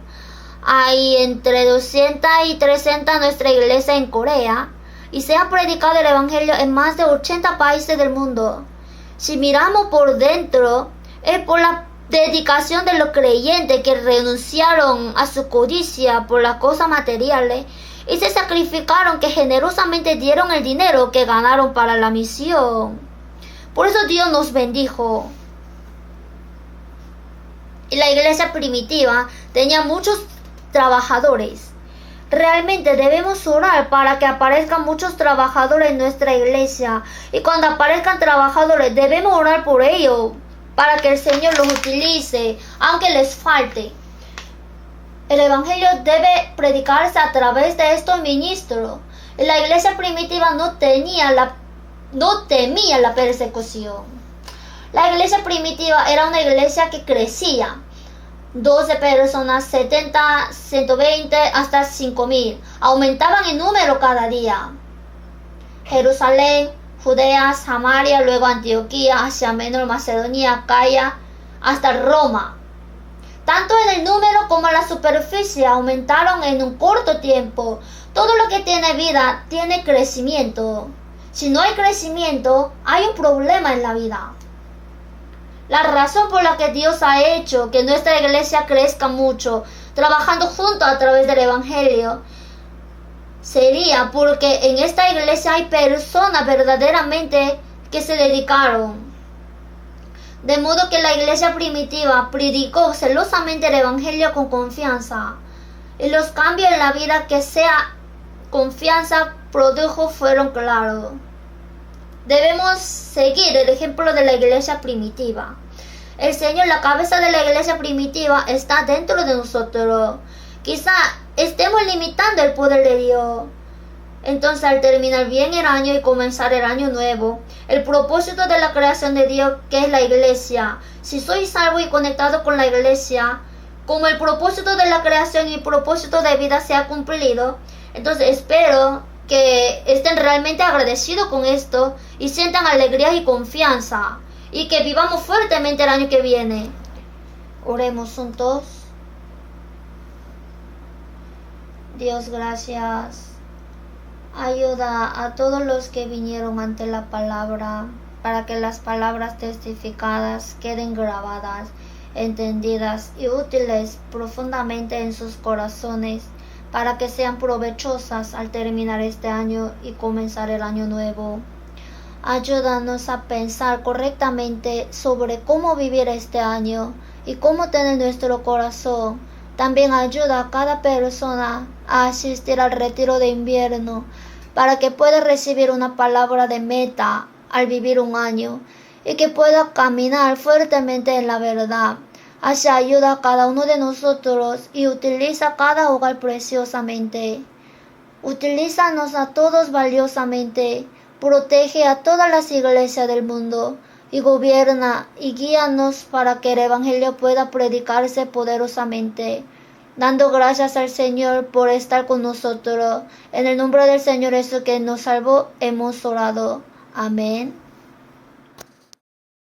Hay entre 200 y 300 nuestra iglesia en Corea y se ha predicado el Evangelio en más de 80 países del mundo. Si miramos por dentro, es por la dedicación de los creyentes que renunciaron a su codicia por las cosas materiales y se sacrificaron, que generosamente dieron el dinero que ganaron para la misión. Por eso Dios nos bendijo. Y la iglesia primitiva tenía muchos trabajadores. Realmente debemos orar para que aparezcan muchos trabajadores en nuestra iglesia. Y cuando aparezcan trabajadores, debemos orar por ellos, para que el Señor los utilice, aunque les falte. El Evangelio debe predicarse a través de estos ministros. La iglesia primitiva no temía la persecución. La iglesia primitiva era una iglesia que crecía. 12 personas, 70, 120, hasta 5,000. Aumentaban en número cada día. Jerusalén, Judea, Samaria, luego Antioquía, Asia Menor, Macedonia, Acaya, hasta Roma. Tanto en el número como en la superficie aumentaron en un corto tiempo. Todo lo que tiene vida tiene crecimiento. Si no hay crecimiento, hay un problema en la vida. La razón por la que Dios ha hecho que nuestra iglesia crezca mucho, trabajando juntos a través del Evangelio, sería porque en esta iglesia hay personas verdaderamente que se dedicaron. De modo que la iglesia primitiva predicó celosamente el Evangelio con confianza. Y los cambios en la vida que esa confianza produjo fueron claros. Debemos seguir el ejemplo de la iglesia primitiva. El Señor, la cabeza de la iglesia primitiva, está dentro de nosotros. Quizá estemos limitando el poder de Dios. Entonces, al terminar bien el año y comenzar el año nuevo, el propósito de la creación de Dios, que es la iglesia, si soy salvo y conectado con la iglesia, como el propósito de la creación y el propósito de vida se ha cumplido, entonces espero que estén realmente agradecidos con esto y sientan alegría y confianza y que vivamos fuertemente el año que viene. Oremos juntos. Dios, gracias. Ayuda a todos los que vinieron ante la palabra, para que las palabras testificadas queden grabadas, entendidas y útiles profundamente en sus corazones, para que sean provechosas al terminar este año y comenzar el año nuevo. Ayúdanos a pensar correctamente sobre cómo vivir este año y cómo tener nuestro corazón. También ayuda a cada persona a asistir al retiro de invierno para que pueda recibir una palabra de meta al vivir un año y que pueda caminar fuertemente en la verdad. Así ayuda a cada uno de nosotros y utiliza cada hogar preciosamente. Utilízanos a todos valiosamente. Protege a todas las iglesias del mundo y gobierna y guíanos para que el Evangelio pueda predicarse poderosamente. dando gracias al Señor por estar con nosotros. En el nombre del Señor Jesús que nos salvó, hemos orado. Amén.